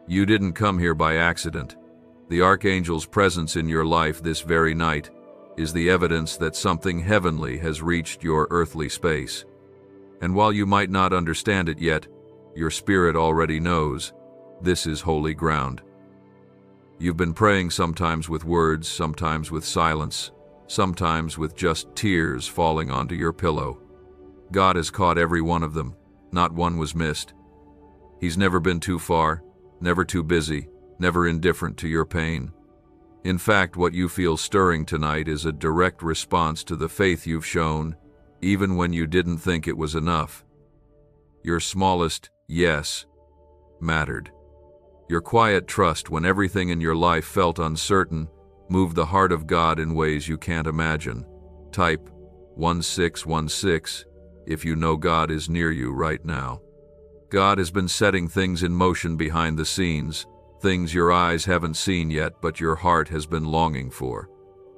You didn't come here by accident. The Archangel's presence in your life this very night is the evidence that something heavenly has reached your earthly space. And while you might not understand it yet, your spirit already knows this is holy ground. You've been praying sometimes with words, sometimes with silence, sometimes with just tears falling onto your pillow. God has caught every one of them. Not one was missed. He's never been too far, never too busy, never indifferent to your pain. In fact, what you feel stirring tonight is a direct response to the faith you've shown, even when you didn't think it was enough. Your smallest yes mattered. Your quiet trust when everything in your life felt uncertain moved the heart of God in ways you can't imagine. Type 1616 if you know God is near you right now. God has been setting things in motion behind the scenes, things your eyes haven't seen yet but your heart has been longing for.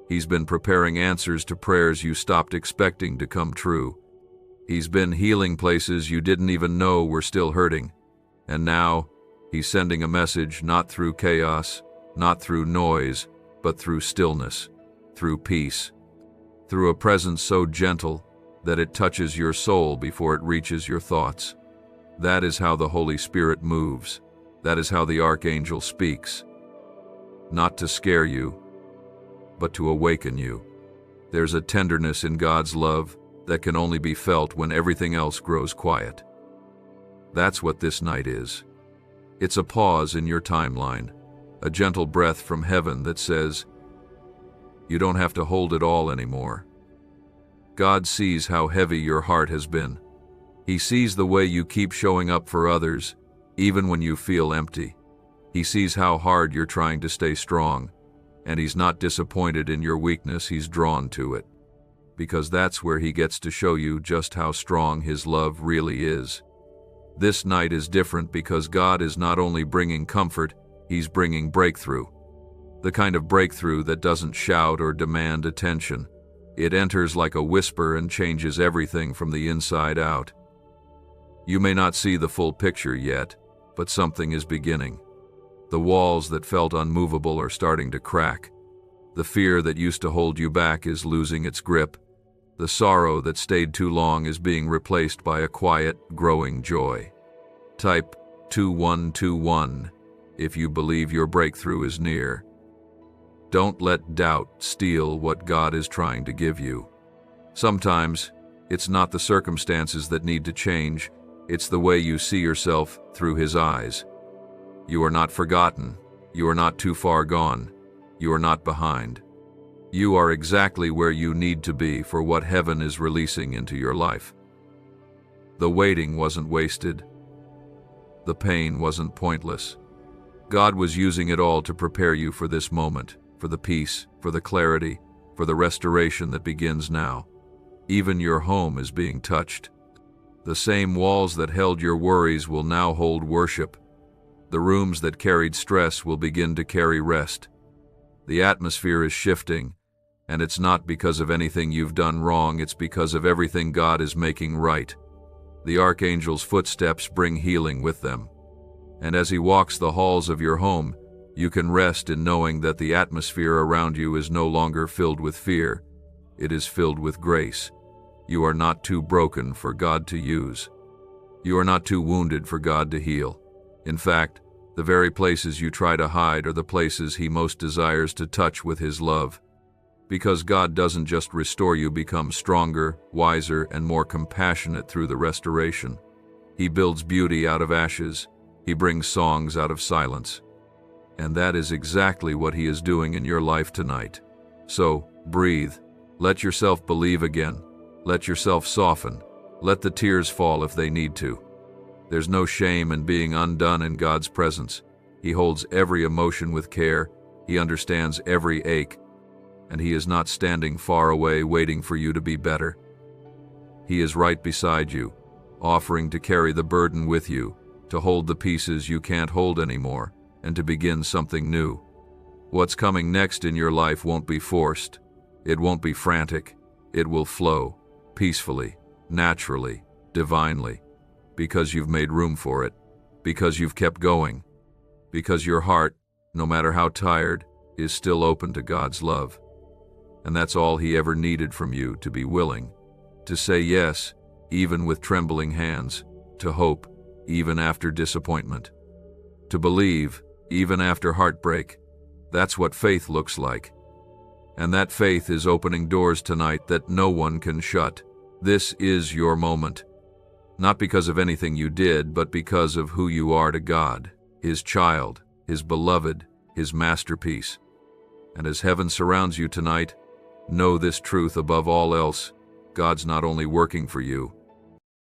He's been preparing answers to prayers you stopped expecting to come true. He's been healing places you didn't even know were still hurting. And now, He's sending a message not through chaos, not through noise, but through stillness, through peace, through a presence so gentle that it touches your soul before it reaches your thoughts. That is how the Holy Spirit moves. That is how the Archangel speaks. Not to scare you, but to awaken you. There's a tenderness in God's love that can only be felt when everything else grows quiet. That's what this night is. It's a pause in your timeline, a gentle breath from heaven that says, you don't have to hold it all anymore. God sees how heavy your heart has been. He sees the way you keep showing up for others, even when you feel empty. He sees how hard you're trying to stay strong, and He's not disappointed in your weakness, He's drawn to it. Because that's where He gets to show you just how strong His love really is. This night is different because God is not only bringing comfort, He's bringing breakthrough. The kind of breakthrough that doesn't shout or demand attention. It enters like a whisper and changes everything from the inside out. You may not see the full picture yet, but something is beginning. The walls that felt unmovable are starting to crack. The fear that used to hold you back is losing its grip. The sorrow that stayed too long is being replaced by a quiet, growing joy. Type 2121 if you believe your breakthrough is near. Don't let doubt steal what God is trying to give you. Sometimes, it's not the circumstances that need to change, it's the way you see yourself through His eyes. You are not forgotten. You are not too far gone. You are not behind. You are exactly where you need to be for what heaven is releasing into your life. The waiting wasn't wasted. The pain wasn't pointless. God was using it all to prepare you for this moment, for the peace, for the clarity, for the restoration that begins now. Even your home is being touched. The same walls that held your worries will now hold worship. The rooms that carried stress will begin to carry rest. The atmosphere is shifting, and it's not because of anything you've done wrong, it's because of everything God is making right. The Archangel's footsteps bring healing with them. And as He walks the halls of your home, you can rest in knowing that the atmosphere around you is no longer filled with fear. It is filled with grace. You are not too broken for God to use. You are not too wounded for God to heal. In fact, the very places you try to hide are the places He most desires to touch with His love. Because God doesn't just restore you, become stronger, wiser, and more compassionate through the restoration. He builds beauty out of ashes. He brings songs out of silence. And that is exactly what He is doing in your life tonight. So, breathe. Let yourself believe again. Let yourself soften. Let the tears fall if they need to. There's no shame in being undone in God's presence. He holds every emotion with care. He understands every ache. And He is not standing far away waiting for you to be better. He is right beside you, offering to carry the burden with you, to hold the pieces you can't hold anymore, and to begin something new. What's coming next in your life won't be forced. It won't be frantic. It will flow, peacefully, naturally, divinely, because you've made room for it, because you've kept going, because your heart, no matter how tired, is still open to God's love. And that's all He ever needed from you, to be willing, to say yes, even with trembling hands, to hope, even after disappointment, to believe, even after heartbreak. That's what faith looks like. And that faith is opening doors tonight that no one can shut. This is your moment. Not because of anything you did, but because of who you are to God, His child, His beloved, His masterpiece. And as heaven surrounds you tonight, know this truth above all else: God's not only working for you,